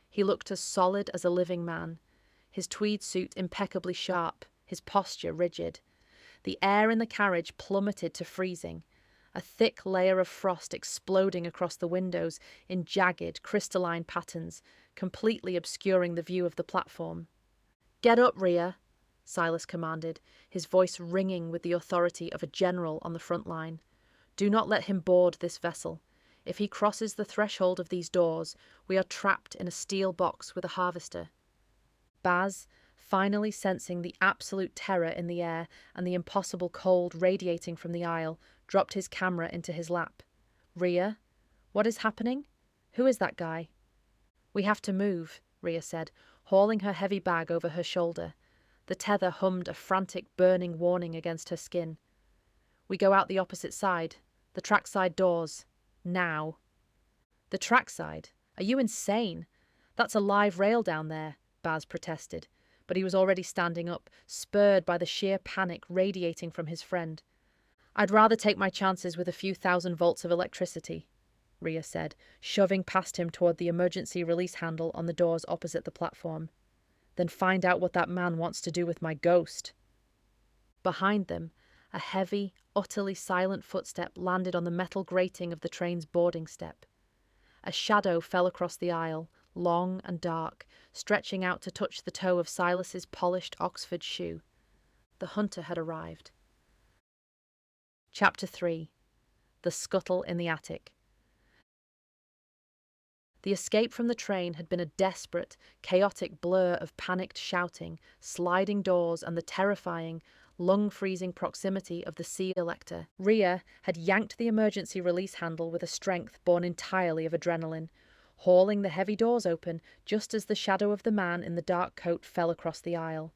He looked as solid as a living man, his tweed suit impeccably sharp, his posture rigid. The air in the carriage plummeted to freezing, a thick layer of frost exploding across the windows in jagged, crystalline patterns, completely obscuring the view of the platform. "Get up, Rhea," Silas commanded, his voice ringing with the authority of a general on the front line. "Do not let him board this vessel. If he crosses the threshold of these doors, we are trapped in a steel box with a harvester." Baz, finally sensing the absolute terror in the air and the impossible cold radiating from the aisle, dropped his camera into his lap. "Rhea, what is happening? Who is that guy?" "We have to move," Rhea said, hauling her heavy bag over her shoulder. The tether hummed a frantic, burning warning against her skin. "We go out the opposite side. The trackside doors. Now." "The trackside? Are you insane? That's a live rail down there," Baz protested, but he was already standing up, spurred by the sheer panic radiating from his friend. "I'd rather take my chances with a few thousand volts of electricity," Rhea said, shoving past him toward the emergency release handle on the doors opposite the platform. "Then find out what that man wants to do with my ghost." Behind them, a heavy, utterly silent footstep landed on the metal grating of the train's boarding step. A shadow fell across the aisle, long and dark, stretching out to touch the toe of Silas's polished Oxford shoe. The hunter had arrived. Chapter 3. The Scuttle in the Attic. The escape from the train had been a desperate, chaotic blur of panicked shouting, sliding doors, and the terrifying, lung-freezing proximity of the C-elector. Rhea had yanked the emergency release handle with a strength born entirely of adrenaline, hauling the heavy doors open just as the shadow of the man in the dark coat fell across the aisle.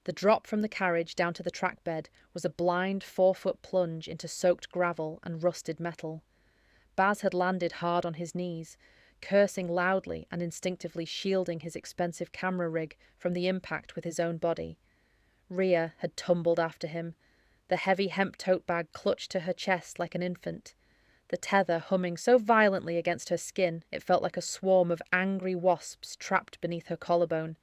The drop from the carriage down to the track bed was a blind 4-foot plunge into soaked gravel and rusted metal. Baz had landed hard on his knees, cursing loudly and instinctively shielding his expensive camera rig from the impact with his own body. Rhea had tumbled after him, the heavy hemp tote bag clutched to her chest like an infant, the tether humming so violently against her skin it felt like a swarm of angry wasps trapped beneath her collarbone.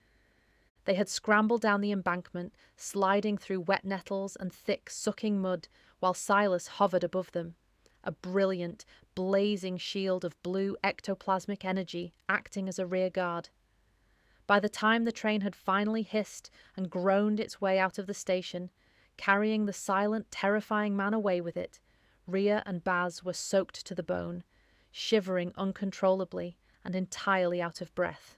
They had scrambled down the embankment, sliding through wet nettles and thick, sucking mud, while Silas hovered above them, a brilliant, blazing shield of blue ectoplasmic energy acting as a rear guard. By the time the train had finally hissed and groaned its way out of the station, carrying the silent, terrifying man away with it, Rhea and Baz were soaked to the bone, shivering uncontrollably and entirely out of breath.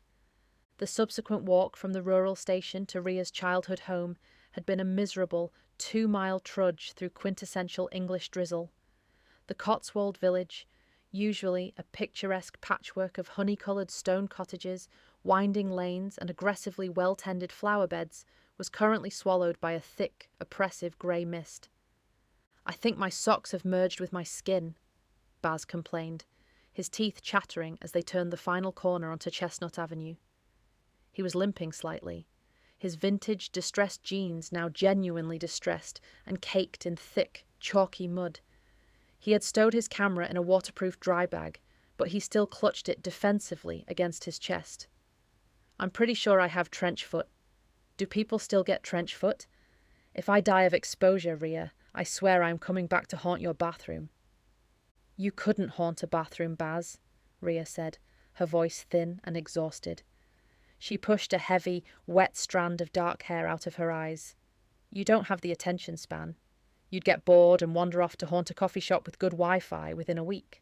The subsequent walk from the rural station to Rhea's childhood home had been a miserable 2-mile trudge through quintessential English drizzle. The Cotswold village, usually a picturesque patchwork of honey-coloured stone cottages, winding lanes and aggressively well-tended flower beds, was currently swallowed by a thick, oppressive grey mist. "I think my socks have merged with my skin," Baz complained, his teeth chattering as they turned the final corner onto Chestnut Avenue. He was limping slightly, his vintage distressed jeans now genuinely distressed and caked in thick, chalky mud. He had stowed his camera in a waterproof dry bag, but he still clutched it defensively against his chest. "I'm pretty sure I have trench foot. Do people still get trench foot? If I die of exposure, Rhea, I swear I am coming back to haunt your bathroom." "You couldn't haunt a bathroom, Baz," Rhea said, her voice thin and exhausted. She pushed a heavy, wet strand of dark hair out of her eyes. "You don't have the attention span. You'd get bored and wander off to haunt a coffee shop with good Wi-Fi within a week."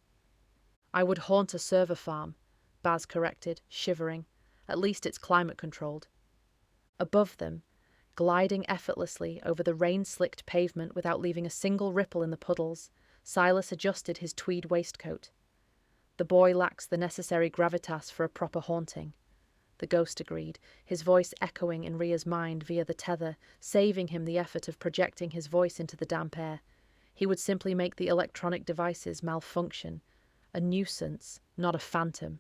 "I would haunt a server farm," Baz corrected, shivering. "At least it's climate-controlled." Above them, gliding effortlessly over the rain-slicked pavement without leaving a single ripple in the puddles, Silas adjusted his tweed waistcoat. "The boy lacks the necessary gravitas for a proper haunting," the ghost agreed, his voice echoing in Rhea's mind via the tether, saving him the effort of projecting his voice into the damp air. He would simply make the electronic devices malfunction. A nuisance, not a phantom.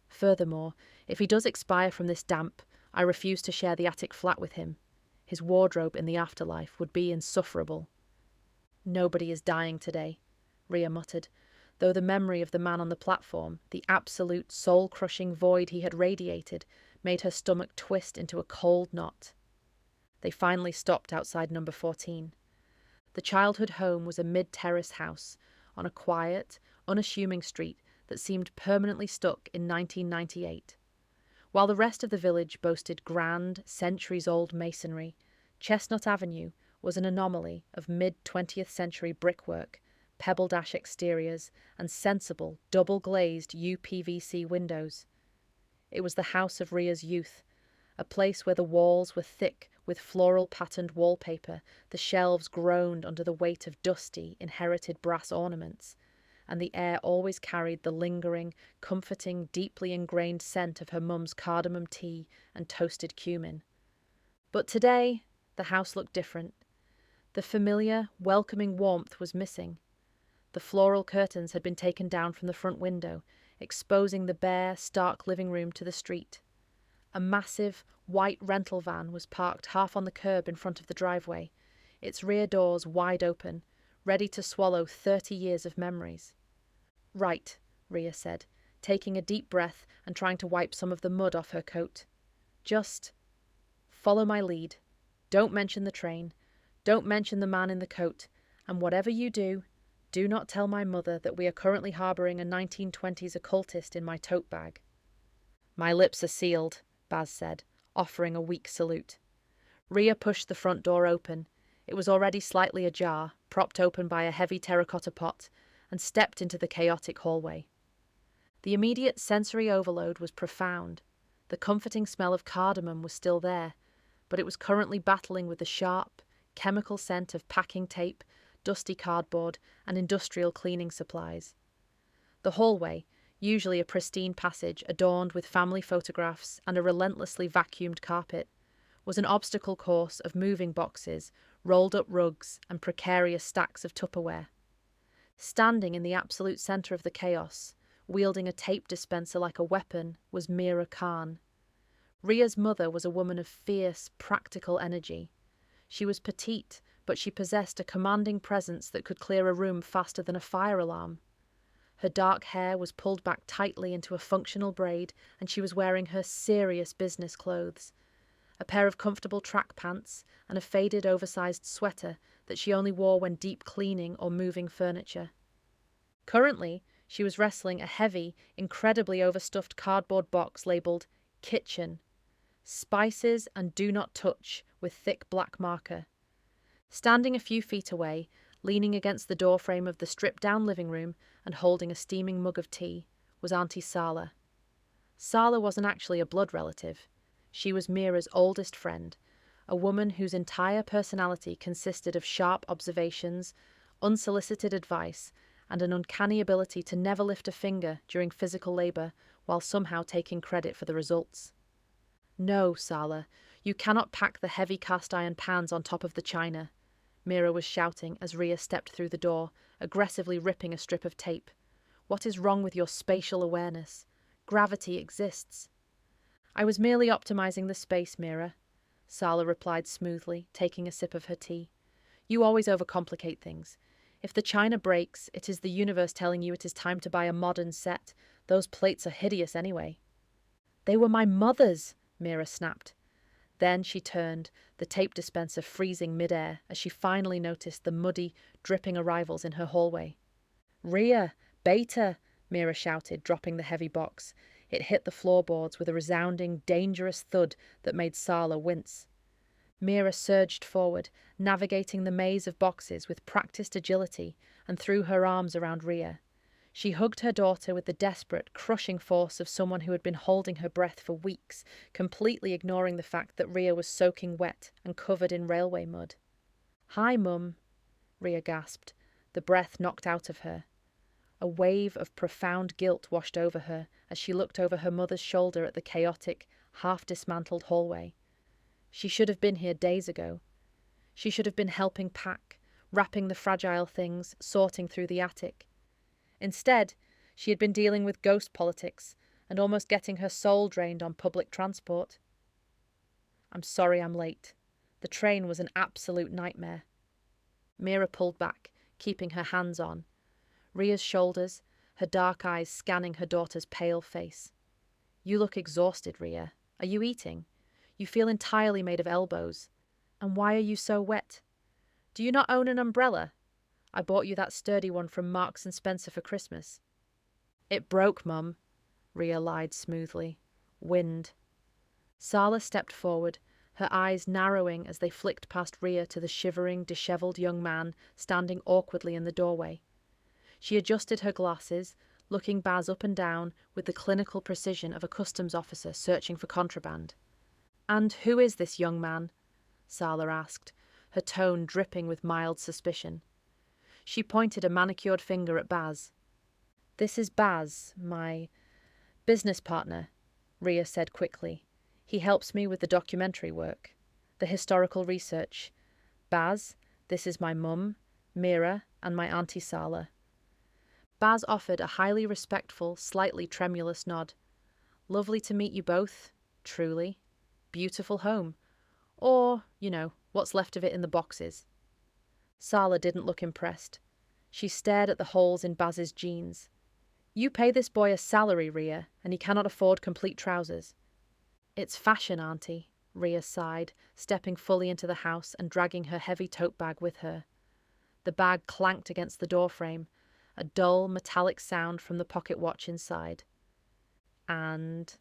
Furthermore, if he does expire from this damp, I refuse to share the attic flat with him. His wardrobe in the afterlife would be insufferable. "Nobody is dying today," Rhea muttered, though the memory of the man on the platform, the absolute soul-crushing void he had radiated, made her stomach twist into a cold knot. They finally stopped outside number 14. The childhood home was a mid-terrace house on a quiet, unassuming street that seemed permanently stuck in 1998. While the rest of the village boasted grand, centuries-old masonry, Chestnut Avenue was an anomaly of mid-20th century brickwork, pebble-dash exteriors, and sensible, double-glazed UPVC windows. It was the house of Ria's youth, a place where the walls were thick with floral-patterned wallpaper, the shelves groaned under the weight of dusty, inherited brass ornaments, and the air always carried the lingering, comforting, deeply ingrained scent of her mum's cardamom tea and toasted cumin. But today, the house looked different. The familiar, welcoming warmth was missing. The floral curtains had been taken down from the front window, exposing the bare, stark living room to the street. A massive, white rental van was parked half on the curb in front of the driveway, its rear doors wide open, ready to swallow 30 years of memories. "Right," Ria said, taking a deep breath and trying to wipe some of the mud off her coat. "Just follow my lead. Don't mention the train. Don't mention the man in the coat. And whatever you do, do not tell my mother that we are currently harbouring a 1920s occultist in my tote bag." "My lips are sealed," Baz said, offering a weak salute. Ria pushed the front door open. It was already slightly ajar, propped open by a heavy terracotta pot, and stepped into the chaotic hallway. The immediate sensory overload was profound. The comforting smell of cardamom was still there, but it was currently battling with the sharp, chemical scent of packing tape, dusty cardboard, and industrial cleaning supplies. The hallway, usually a pristine passage adorned with family photographs and a relentlessly vacuumed carpet, was an obstacle course of moving boxes, rolled-up rugs, and precarious stacks of Tupperware. Standing in the absolute centre of the chaos, wielding a tape dispenser like a weapon, was Mira Khan. Ria's mother was a woman of fierce, practical energy. She was petite, but she possessed a commanding presence that could clear a room faster than a fire alarm. Her dark hair was pulled back tightly into a functional braid, and she was wearing her serious business clothes. A pair of comfortable track pants and a faded oversized sweater that she only wore when deep cleaning or moving furniture. Currently, she was wrestling a heavy, incredibly overstuffed cardboard box labelled "Kitchen," "Spices and Do Not Touch" with thick black marker. Standing a few feet away, leaning against the doorframe of the stripped-down living room and holding a steaming mug of tea, was Auntie Sala. Sala wasn't actually a blood relative. She was Mira's oldest friend, a woman whose entire personality consisted of sharp observations, unsolicited advice, and an uncanny ability to never lift a finger during physical labour while somehow taking credit for the results. "No, Sala, you cannot pack the heavy cast-iron pans on top of the china," Mira was shouting as Ria stepped through the door, aggressively ripping a strip of tape. "What is wrong with your spatial awareness? Gravity exists." "I was merely optimizing the space, Mira," Sala replied smoothly, taking a sip of her tea. "You always overcomplicate things. If the china breaks, it is the universe telling you it is time to buy a modern set. Those plates are hideous anyway." "They were my mother's," Mira snapped. Then she turned, the tape dispenser freezing mid-air as she finally noticed the muddy, dripping arrivals in her hallway. "Ria, Beta," Mira shouted, dropping the heavy box. It hit the floorboards with a resounding, dangerous thud that made Sala wince. Mira surged forward, navigating the maze of boxes with practiced agility, and threw her arms around Ria. She hugged her daughter with the desperate, crushing force of someone who had been holding her breath for weeks, completely ignoring the fact that Ria was soaking wet and covered in railway mud. "Hi, Mum," Ria gasped, the breath knocked out of her. A wave of profound guilt washed over her as she looked over her mother's shoulder at the chaotic, half-dismantled hallway. She should have been here days ago. She should have been helping pack, wrapping the fragile things, sorting through the attic. Instead, she had been dealing with ghost politics and almost getting her soul drained on public transport. "I'm sorry I'm late. The train was an absolute nightmare." Mira pulled back, keeping her hands on Ria's shoulders, her dark eyes scanning her daughter's pale face. "You look exhausted, Ria. Are you eating? You feel entirely made of elbows." And why are you so wet? Do you not own an umbrella? I bought you that sturdy one from Marks and Spencer for Christmas. It broke, Mum, Rhea lied smoothly. Wind. Sala stepped forward, her eyes narrowing as they flicked past Rhea to the shivering, dishevelled young man standing awkwardly in the doorway. She adjusted her glasses, looking Baz up and down with the clinical precision of a customs officer searching for contraband. And who is this young man? Sala asked, her tone dripping with mild suspicion. She pointed a manicured finger at Baz. This is Baz, my business partner, Rhea said quickly. He helps me with the documentary work, the historical research. Baz, this is my mum, Mira, and my auntie Sala. Baz offered a highly respectful, slightly tremulous nod. Lovely to meet you both, truly. Beautiful home. Or, what's left of it in the boxes. Sala didn't look impressed. She stared at the holes in Baz's jeans. You pay this boy a salary, Rhea, and he cannot afford complete trousers. It's fashion, Auntie, Rhea sighed, stepping fully into the house and dragging her heavy tote bag with her. The bag clanked against the doorframe, a dull, metallic sound from the pocket watch inside. And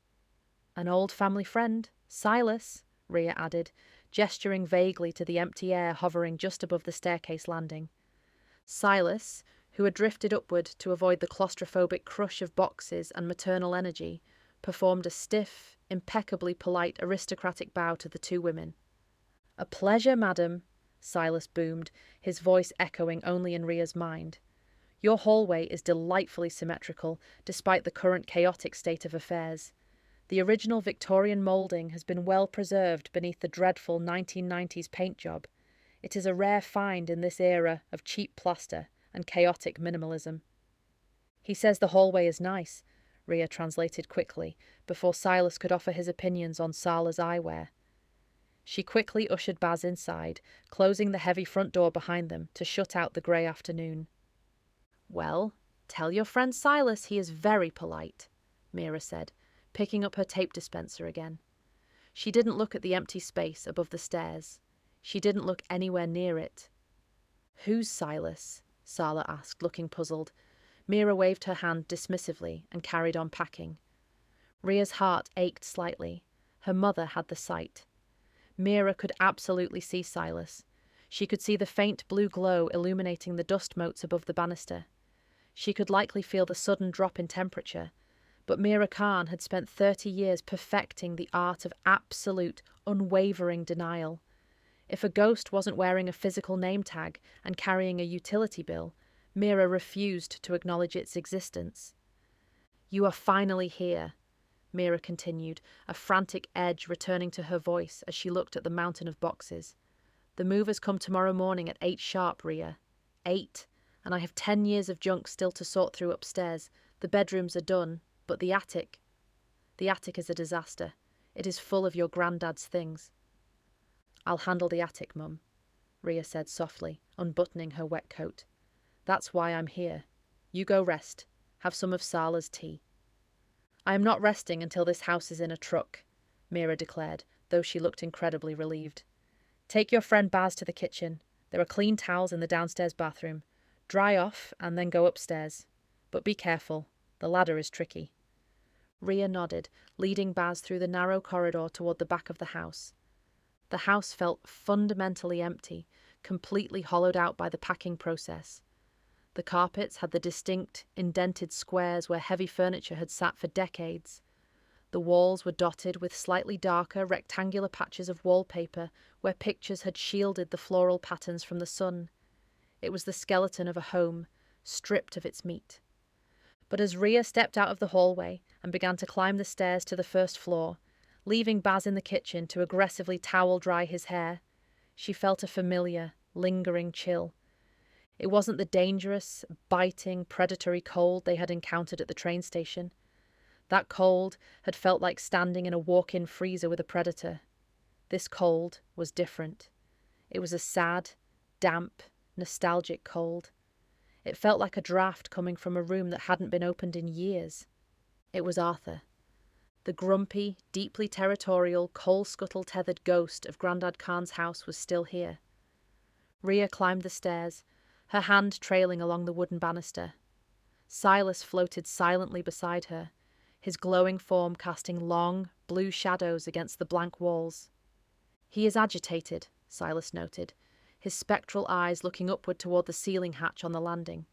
an old family friend, Silas, Rhea added, gesturing vaguely to the empty air hovering just above the staircase landing. Silas, who had drifted upward to avoid the claustrophobic crush of boxes and maternal energy, performed a stiff, impeccably polite aristocratic bow to the two women. A pleasure, madam, Silas boomed, his voice echoing only in Rhea's mind. Your hallway is delightfully symmetrical, despite the current chaotic state of affairs. The original Victorian moulding has been well preserved beneath the dreadful 1990s paint job. It is a rare find in this era of cheap plaster and chaotic minimalism. He says the hallway is nice, Rhea translated quickly, before Silas could offer his opinions on Sala's eyewear. She quickly ushered Baz inside, closing the heavy front door behind them to shut out the grey afternoon. Well, tell your friend Silas he is very polite, Mira said, picking up her tape dispenser again. She didn't look at the empty space above the stairs. She didn't look anywhere near it. Who's Silas? Sala asked, looking puzzled. Mira waved her hand dismissively and carried on packing. Rhea's heart ached slightly. Her mother had the sight. Mira could absolutely see Silas. She could see the faint blue glow illuminating the dust motes above the banister. She could likely feel the sudden drop in temperature, but Mira Khan had spent 30 years perfecting the art of absolute, unwavering denial. If a ghost wasn't wearing a physical name tag and carrying a utility bill, Mira refused to acknowledge its existence. You are finally here, Mira continued, a frantic edge returning to her voice as she looked at the mountain of boxes. The movers come tomorrow morning at 8 sharp, Rhea. 8, and I have 10 years of junk still to sort through upstairs. The bedrooms are done, but the attic is a disaster. It is full of your granddad's things. I'll handle the attic, Mum, Rhea said softly, unbuttoning her wet coat. That's why I'm here. You go rest. Have some of Sala's tea. I am not resting until this house is in a truck, Mira declared, though she looked incredibly relieved. Take your friend Baz to the kitchen. There are clean towels in the downstairs bathroom. Dry off and then go upstairs. But be careful. The ladder is tricky. Rhea nodded, leading Baz through the narrow corridor toward the back of the house. The house felt fundamentally empty, completely hollowed out by the packing process. The carpets had the distinct, indented squares where heavy furniture had sat for decades. The walls were dotted with slightly darker, rectangular patches of wallpaper where pictures had shielded the floral patterns from the sun. It was the skeleton of a home, stripped of its meat. But as Rhea stepped out of the hallway and began to climb the stairs to the first floor, leaving Baz in the kitchen to aggressively towel dry his hair, she felt a familiar, lingering chill. It wasn't the dangerous, biting, predatory cold they had encountered at the train station. That cold had felt like standing in a walk-in freezer with a predator. This cold was different. It was a sad, damp, nostalgic cold. It felt like a draft coming from a room that hadn't been opened in years. It was Arthur. The grumpy, deeply territorial, coal-scuttle-tethered ghost of Grandad Khan's house was still here. Rhea climbed the stairs, her hand trailing along the wooden banister. Silas floated silently beside her, his glowing form casting long, blue shadows against the blank walls. "He is agitated," Silas noted, his spectral eyes looking upward toward the ceiling hatch on the landing.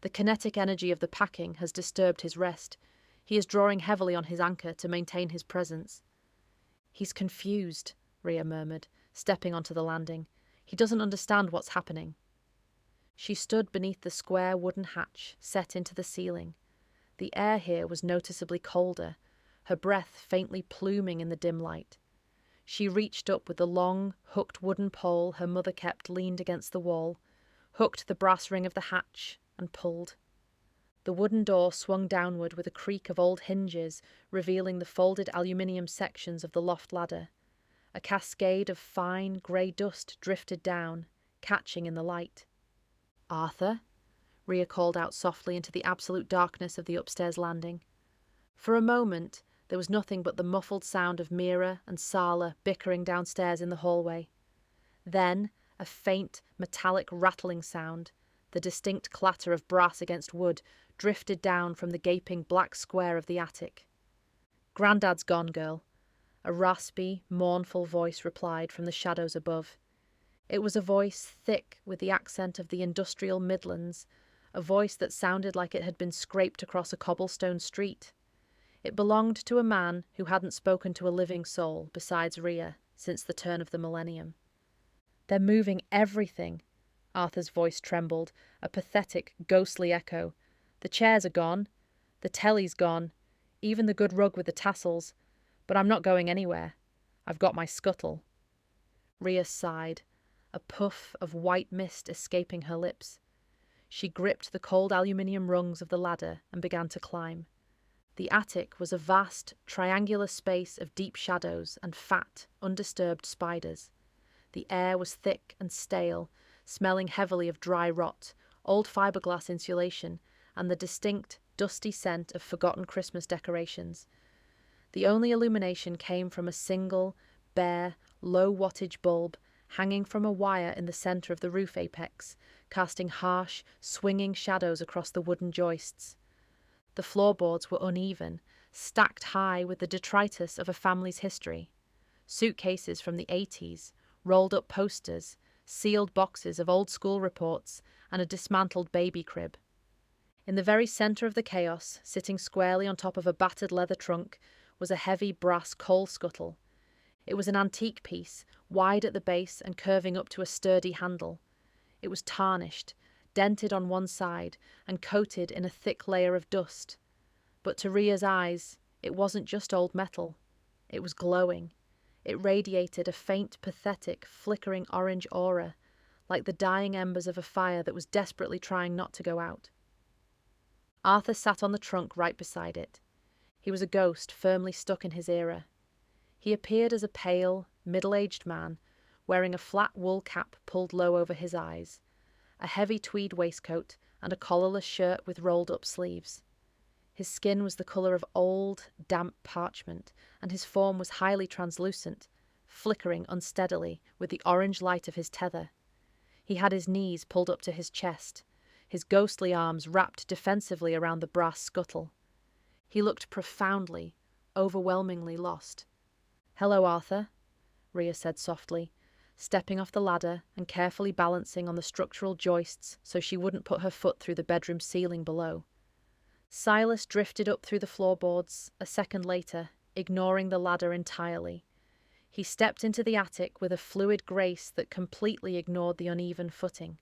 "The kinetic energy of the packing has disturbed his rest. He is drawing heavily on his anchor to maintain his presence." "He's confused," Rhea murmured, stepping onto the landing. "He doesn't understand what's happening." She stood beneath the square wooden hatch set into the ceiling. The air here was noticeably colder, her breath faintly pluming in the dim light. She reached up with the long, hooked wooden pole her mother kept leaned against the wall, hooked the brass ring of the hatch, and pulled. The wooden door swung downward with a creak of old hinges, revealing the folded aluminium sections of the loft ladder. A cascade of fine, grey dust drifted down, catching in the light. "Arthur?" Rhea called out softly into the absolute darkness of the upstairs landing. For a moment, there was nothing but the muffled sound of Mira and Sala bickering downstairs in the hallway. Then, a faint, metallic rattling sound, the distinct clatter of brass against wood, drifted down from the gaping black square of the attic. "Grandad's gone, girl," a raspy, mournful voice replied from the shadows above. It was a voice thick with the accent of the industrial Midlands, a voice that sounded like it had been scraped across a cobblestone street. It belonged to a man who hadn't spoken to a living soul, besides Rhea, since the turn of the millennium. "They're moving everything," Arthur's voice trembled, a pathetic, ghostly echo. "The chairs are gone. The telly's gone. Even the good rug with the tassels. But I'm not going anywhere. I've got my scuttle." Rhea sighed, a puff of white mist escaping her lips. She gripped the cold aluminium rungs of the ladder and began to climb. The attic was a vast, triangular space of deep shadows and fat, undisturbed spiders. The air was thick and stale, smelling heavily of dry rot, old fiberglass insulation, and the distinct, dusty scent of forgotten Christmas decorations. The only illumination came from a single, bare, low-wattage bulb hanging from a wire in the center of the roof apex, casting harsh, swinging shadows across the wooden joists. The floorboards were uneven, stacked high with the detritus of a family's history. Suitcases from the 80s, rolled-up posters, sealed boxes of old school reports, and a dismantled baby crib. In the very center of the chaos, sitting squarely on top of a battered leather trunk, was a heavy brass coal scuttle. It was an antique piece, wide at the base and curving up to a sturdy handle. It was tarnished, dented on one side, and coated in a thick layer of dust. But to Rhea's eyes, it wasn't just old metal. It was glowing. It radiated a faint, pathetic, flickering orange aura, like the dying embers of a fire that was desperately trying not to go out. Arthur sat on the trunk right beside it. He was a ghost firmly stuck in his era. He appeared as a pale, middle-aged man, wearing a flat wool cap pulled low over his eyes, a heavy tweed waistcoat, and a collarless shirt with rolled-up sleeves. His skin was the colour of old, damp parchment, and his form was highly translucent, flickering unsteadily with the orange light of his tether. He had his knees pulled up to his chest, his ghostly arms wrapped defensively around the brass scuttle. He looked profoundly, overwhelmingly lost. "Hello, Arthur," Rhea said softly, stepping off the ladder and carefully balancing on the structural joists so she wouldn't put her foot through the bedroom ceiling below. Silas drifted up through the floorboards a second later, ignoring the ladder entirely. He stepped into the attic with a fluid grace that completely ignored the uneven footing.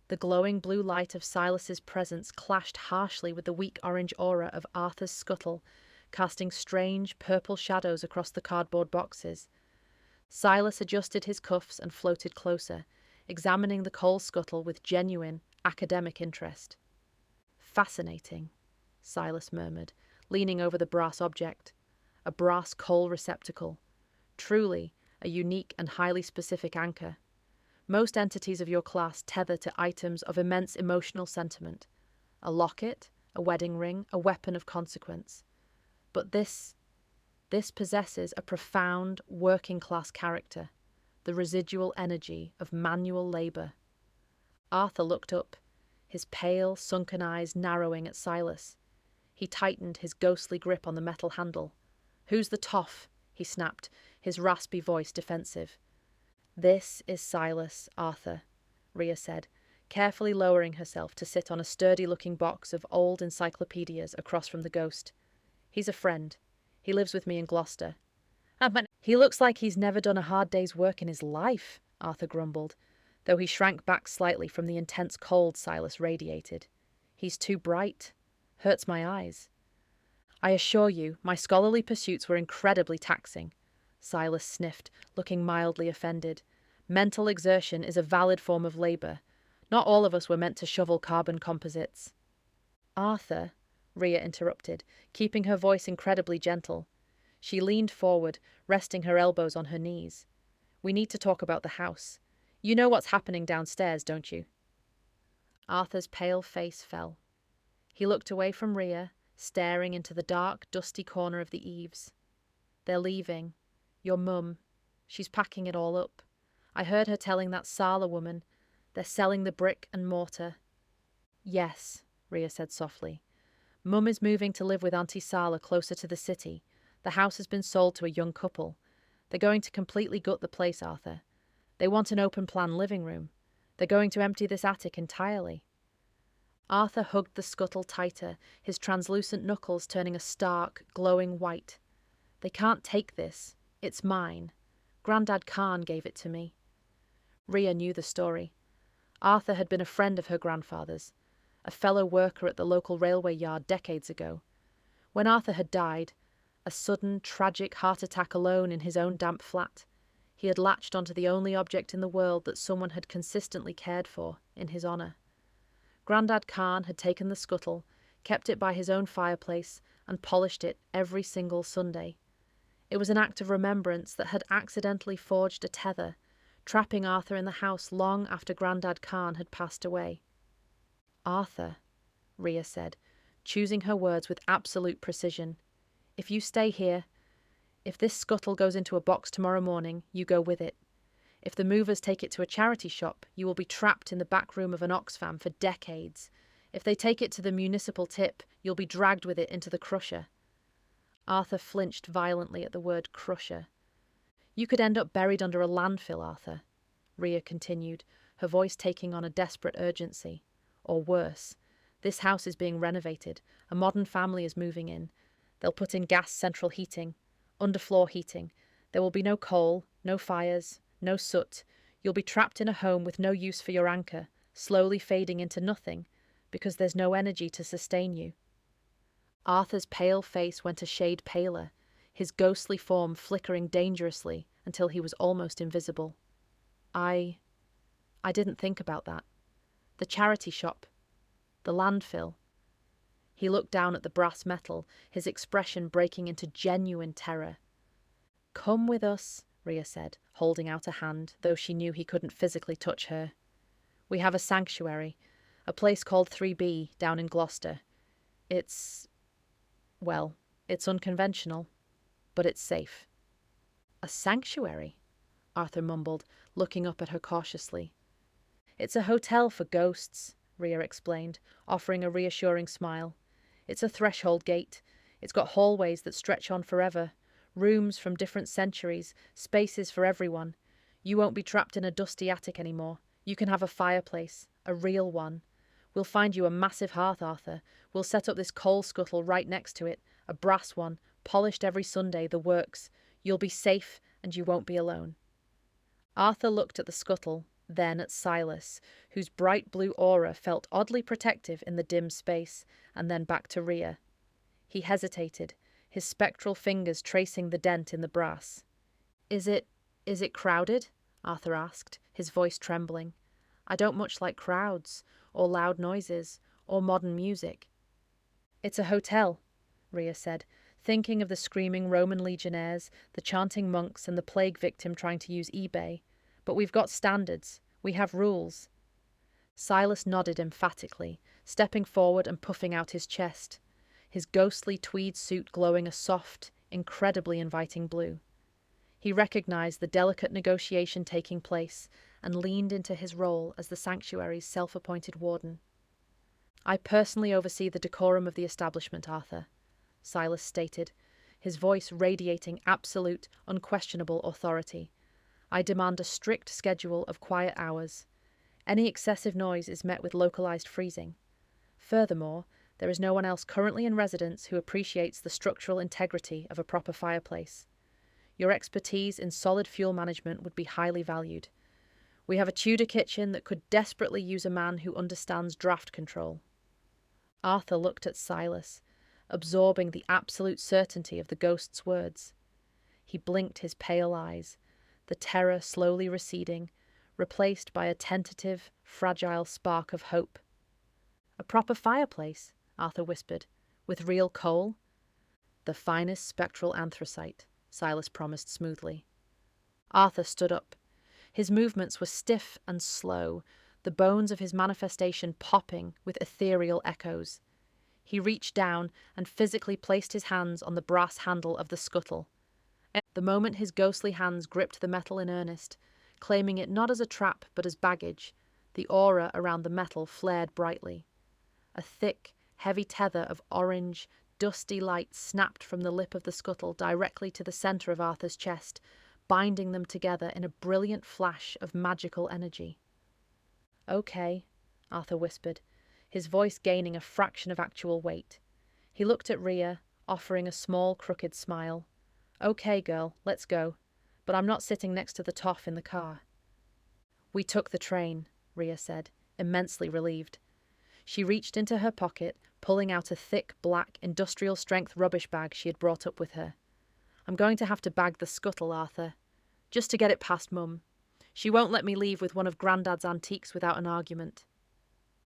The glowing blue light of Silas's presence clashed harshly with the weak orange aura of Arthur's scuttle, casting strange purple shadows across the cardboard boxes. Silas adjusted his cuffs and floated closer, examining the coal scuttle with genuine, academic interest. "Fascinating," Silas murmured, leaning over the brass object. A brass coal receptacle. Truly a unique and highly specific anchor. Most entities of your class tether to items of immense emotional sentiment. A locket, a wedding ring, a weapon of consequence. But this This possesses a profound working-class character, the residual energy of manual labour. Arthur looked up, his pale, sunken eyes narrowing at Silas. He tightened his ghostly grip on the metal handle. "Who's the toff?" he snapped, his raspy voice defensive. "This is Silas, Arthur," Rhea said, carefully lowering herself to sit on a sturdy-looking box of old encyclopedias across from the ghost. "He's a friend. He lives with me in Gloucester." But he looks like he's never done a hard day's work in his life," Arthur grumbled, though he shrank back slightly from the intense cold Silas radiated. "He's too bright. Hurts my eyes." "I assure you, my scholarly pursuits were incredibly taxing," Silas sniffed, looking mildly offended. "Mental exertion is a valid form of labour. Not all of us were meant to shovel carbon composites." "Arthur," Rhea interrupted, keeping her voice incredibly gentle. She leaned forward, resting her elbows on her knees. "We need to talk about the house. You know what's happening downstairs, don't you?" Arthur's pale face fell. He looked away from Rhea, staring into the dark, dusty corner of the eaves. "They're leaving. Your mum. She's packing it all up. I heard her telling that Sala woman. They're selling the brick and mortar." "Yes," Rhea said softly. "Mum is moving to live with Auntie Sala closer to the city. The house has been sold to a young couple. They're going to completely gut the place, Arthur. They want an open-plan living room. They're going to empty this attic entirely." Arthur hugged the scuttle tighter, his translucent knuckles turning a stark, glowing white. "They can't take this. It's mine. Grandad Khan gave it to me." Rhea knew the story. Arthur had been a friend of her grandfather's, a fellow worker at the local railway yard decades ago. When Arthur had died, a sudden, tragic heart attack alone in his own damp flat, he had latched onto the only object in the world that someone had consistently cared for, in his honour. Grandad Khan had taken the scuttle, kept it by his own fireplace, and polished it every single Sunday. It was an act of remembrance that had accidentally forged a tether, trapping Arthur in the house long after Grandad Khan had passed away. "Arthur," Rhea said, choosing her words with absolute precision, "if you stay here, if this scuttle goes into a box tomorrow morning, you go with it. If the movers take it to a charity shop, you will be trapped in the back room of an Oxfam for decades. If they take it to the municipal tip, you'll be dragged with it into the crusher." Arthur flinched violently at the word crusher. "You could end up buried under a landfill, Arthur," Rhea continued, her voice taking on a desperate urgency. "Or worse. This house is being renovated. A modern family is moving in. They'll put in gas central heating, underfloor heating. There will be no coal, no fires, no soot. You'll be trapped in a home with no use for your anchor, slowly fading into nothing, because there's no energy to sustain you." Arthur's pale face went a shade paler, his ghostly form flickering dangerously until he was almost invisible. I didn't think about that. The charity shop. The landfill." He looked down at the brass metal, his expression breaking into genuine terror. "Come with us," Rhea said, holding out a hand, though she knew he couldn't physically touch her. "We have a sanctuary, a place called 3B, down in Gloucester. It's unconventional, but it's safe." "A sanctuary?" Arthur mumbled, looking up at her cautiously. "It's a hotel for ghosts," Rhea explained, offering a reassuring smile. "It's a threshold gate. It's got hallways that stretch on forever, rooms from different centuries, spaces for everyone. You won't be trapped in a dusty attic anymore. You can have a fireplace, a real one. We'll find you a massive hearth, Arthur. We'll set up this coal scuttle right next to it, a brass one, polished every Sunday, the works. You'll be safe, and you won't be alone." Arthur looked at the scuttle, then at Silas, whose bright blue aura felt oddly protective in the dim space, and then back to Rhea. He hesitated, his spectral fingers tracing the dent in the brass. Is it crowded?" Arthur asked, his voice trembling. "I don't much like crowds, or loud noises, or modern music." "It's a hotel," Rhea said, thinking of the screaming Roman legionnaires, the chanting monks, and the plague victim trying to use eBay. "But we've got standards. We have rules." Silas nodded emphatically, stepping forward and puffing out his chest, his ghostly tweed suit glowing a soft, incredibly inviting blue. He recognized the delicate negotiation taking place and leaned into his role as the sanctuary's self-appointed warden. "I personally oversee the decorum of the establishment, Arthur," Silas stated, his voice radiating absolute, unquestionable authority. "I demand a strict schedule of quiet hours. Any excessive noise is met with localized freezing. Furthermore, there is no one else currently in residence who appreciates the structural integrity of a proper fireplace. Your expertise in solid fuel management would be highly valued. We have a Tudor kitchen that could desperately use a man who understands draft control." Arthur looked at Silas, absorbing the absolute certainty of the ghost's words. He blinked his pale eyes, the terror slowly receding, replaced by a tentative, fragile spark of hope. "A proper fireplace," Arthur whispered, "with real coal?" "The finest spectral anthracite," Silas promised smoothly. Arthur stood up. His movements were stiff and slow, the bones of his manifestation popping with ethereal echoes. He reached down and physically placed his hands on the brass handle of the scuttle. The moment his ghostly hands gripped the metal in earnest, claiming it not as a trap but as baggage, the aura around the metal flared brightly. A thick, heavy tether of orange, dusty light snapped from the lip of the scuttle directly to the center of Arthur's chest, binding them together in a brilliant flash of magical energy. "Okay," Arthur whispered, his voice gaining a fraction of actual weight. He looked at Rhea, offering a small, crooked smile. "Okay, girl, let's go. But I'm not sitting next to the toff in the car." "We took the train," Rhea said, immensely relieved. She reached into her pocket, pulling out a thick, black, industrial-strength rubbish bag she had brought up with her. "I'm going to have to bag the scuttle, Arthur. Just to get it past Mum. She won't let me leave with one of Grandad's antiques without an argument."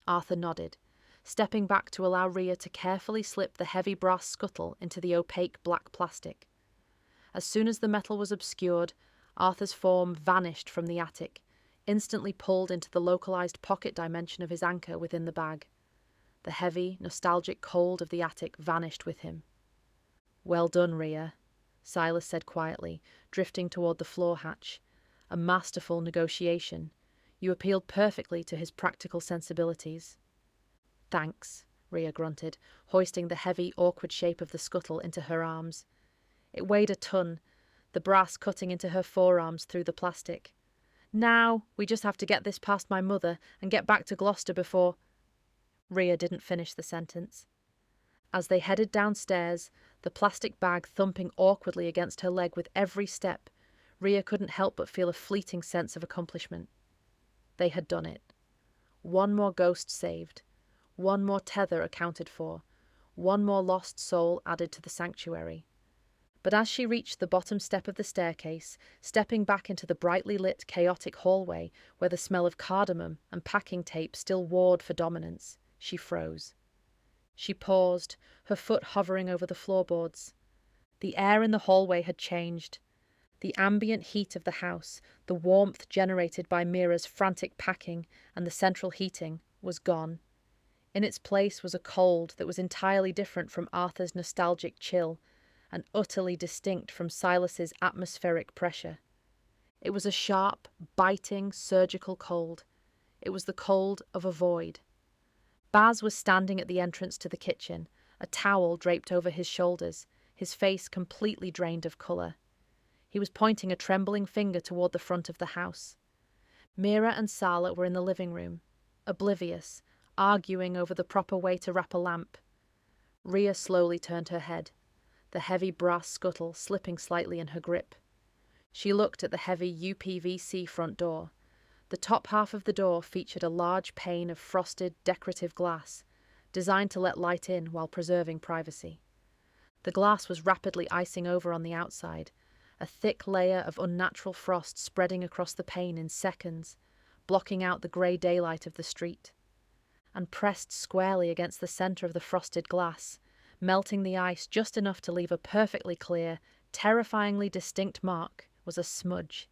Arthur nodded, stepping back to allow Rhea to carefully slip the heavy brass scuttle into the opaque black plastic. As soon as the metal was obscured, Arthur's form vanished from the attic, instantly pulled into the localized pocket dimension of his anchor within the bag. The heavy, nostalgic cold of the attic vanished with him. "Well done, Rhea," Silas said quietly, drifting toward the floor hatch. "A masterful negotiation. You appealed perfectly to his practical sensibilities." "Thanks," Rhea grunted, hoisting the heavy, awkward shape of the scuttle into her arms. It weighed a ton, the brass cutting into her forearms through the plastic. "Now, we just have to get this past my mother and get back to Gloucester before—" Rhea didn't finish the sentence. As they headed downstairs, the plastic bag thumping awkwardly against her leg with every step, Rhea couldn't help but feel a fleeting sense of accomplishment. They had done it. One more ghost saved. One more tether accounted for. One more lost soul added to the sanctuary. But as she reached the bottom step of the staircase, stepping back into the brightly lit, chaotic hallway where the smell of cardamom and packing tape still warred for dominance, she froze. She paused, her foot hovering over the floorboards. The air in the hallway had changed. The ambient heat of the house, the warmth generated by Mira's frantic packing and the central heating, was gone. In its place was a cold that was entirely different from Arthur's nostalgic chill, and utterly distinct from Silas's atmospheric pressure. It was a sharp, biting, surgical cold. It was the cold of a void. Baz was standing at the entrance to the kitchen, a towel draped over his shoulders, his face completely drained of colour. He was pointing a trembling finger toward the front of the house. Mira and Sala were in the living room, oblivious, arguing over the proper way to wrap a lamp. Rhea slowly turned her head, the heavy brass scuttle slipping slightly in her grip. She looked at the heavy UPVC front door. The top half of the door featured a large pane of frosted, decorative glass, designed to let light in while preserving privacy. The glass was rapidly icing over on the outside, a thick layer of unnatural frost spreading across the pane in seconds, blocking out the grey daylight of the street. And pressed squarely against the centre of the frosted glass, melting the ice just enough to leave a perfectly clear, terrifyingly distinct mark, was a smudge.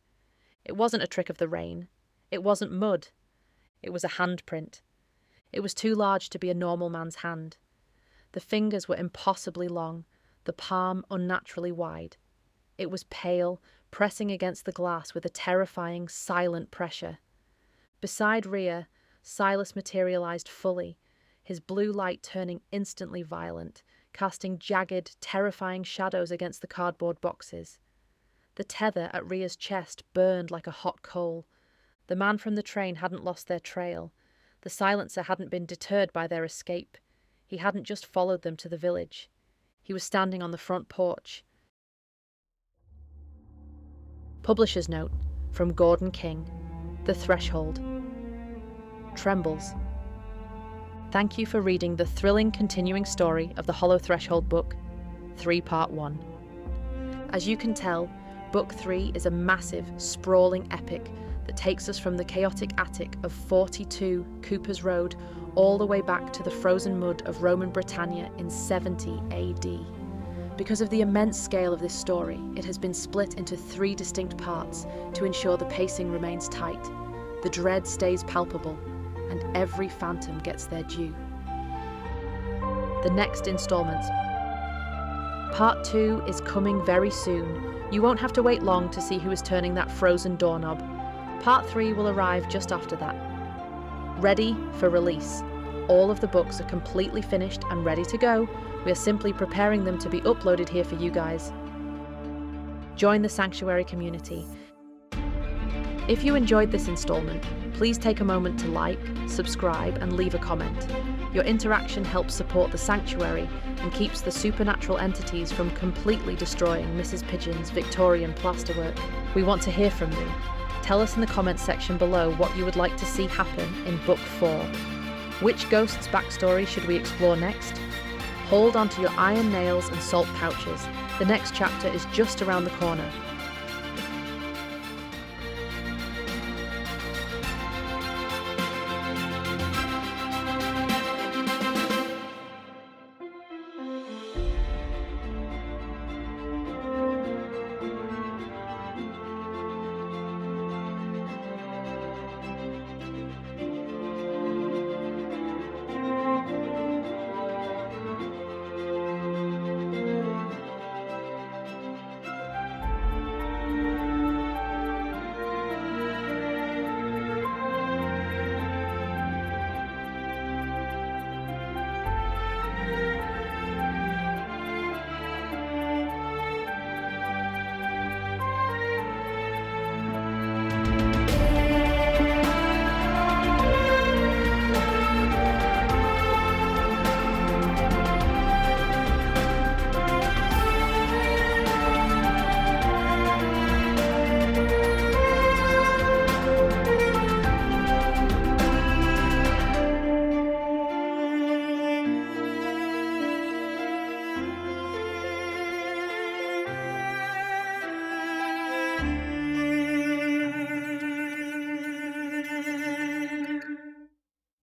It wasn't a trick of the rain. It wasn't mud. It was a handprint. It was too large to be a normal man's hand. The fingers were impossibly long, the palm unnaturally wide. It was pale, pressing against the glass with a terrifying, silent pressure. Beside Rhea, Silas materialized fully, his blue light turning instantly violent, casting jagged, terrifying shadows against the cardboard boxes. The tether at Rhea's chest burned like a hot coal. The man from the train hadn't lost their trail. The silencer hadn't been deterred by their escape. He hadn't just followed them to the village. He was standing on the front porch. Publisher's note from Gordon King. The Threshold. Trembles. Thank you for reading the thrilling continuing story of the Hollow Threshold book, 3 Part 1. As you can tell, Book 3 is a massive, sprawling epic that takes us from the chaotic attic of 42 Cooper's Road all the way back to the frozen mud of Roman Britannia in 70 AD. Because of the immense scale of this story, it has been split into 3 distinct parts to ensure the pacing remains tight, the dread stays palpable, and every phantom gets their due. The next instalment. Part 2 is coming very soon. You won't have to wait long to see who is turning that frozen doorknob. Part 3 will arrive just after that. Ready for release. All of the books are completely finished and ready to go. We are simply preparing them to be uploaded here for you guys. Join the Sanctuary community. If you enjoyed this installment, please take a moment to like, subscribe, and leave a comment. Your interaction helps support the Sanctuary and keeps the supernatural entities from completely destroying Mrs. Pigeon's Victorian plasterwork. We want to hear from you. Tell us in the comments section below what you would like to see happen in Book 4. Which ghost's backstory should we explore next? Hold onto your iron nails and salt pouches. The next chapter is just around the corner.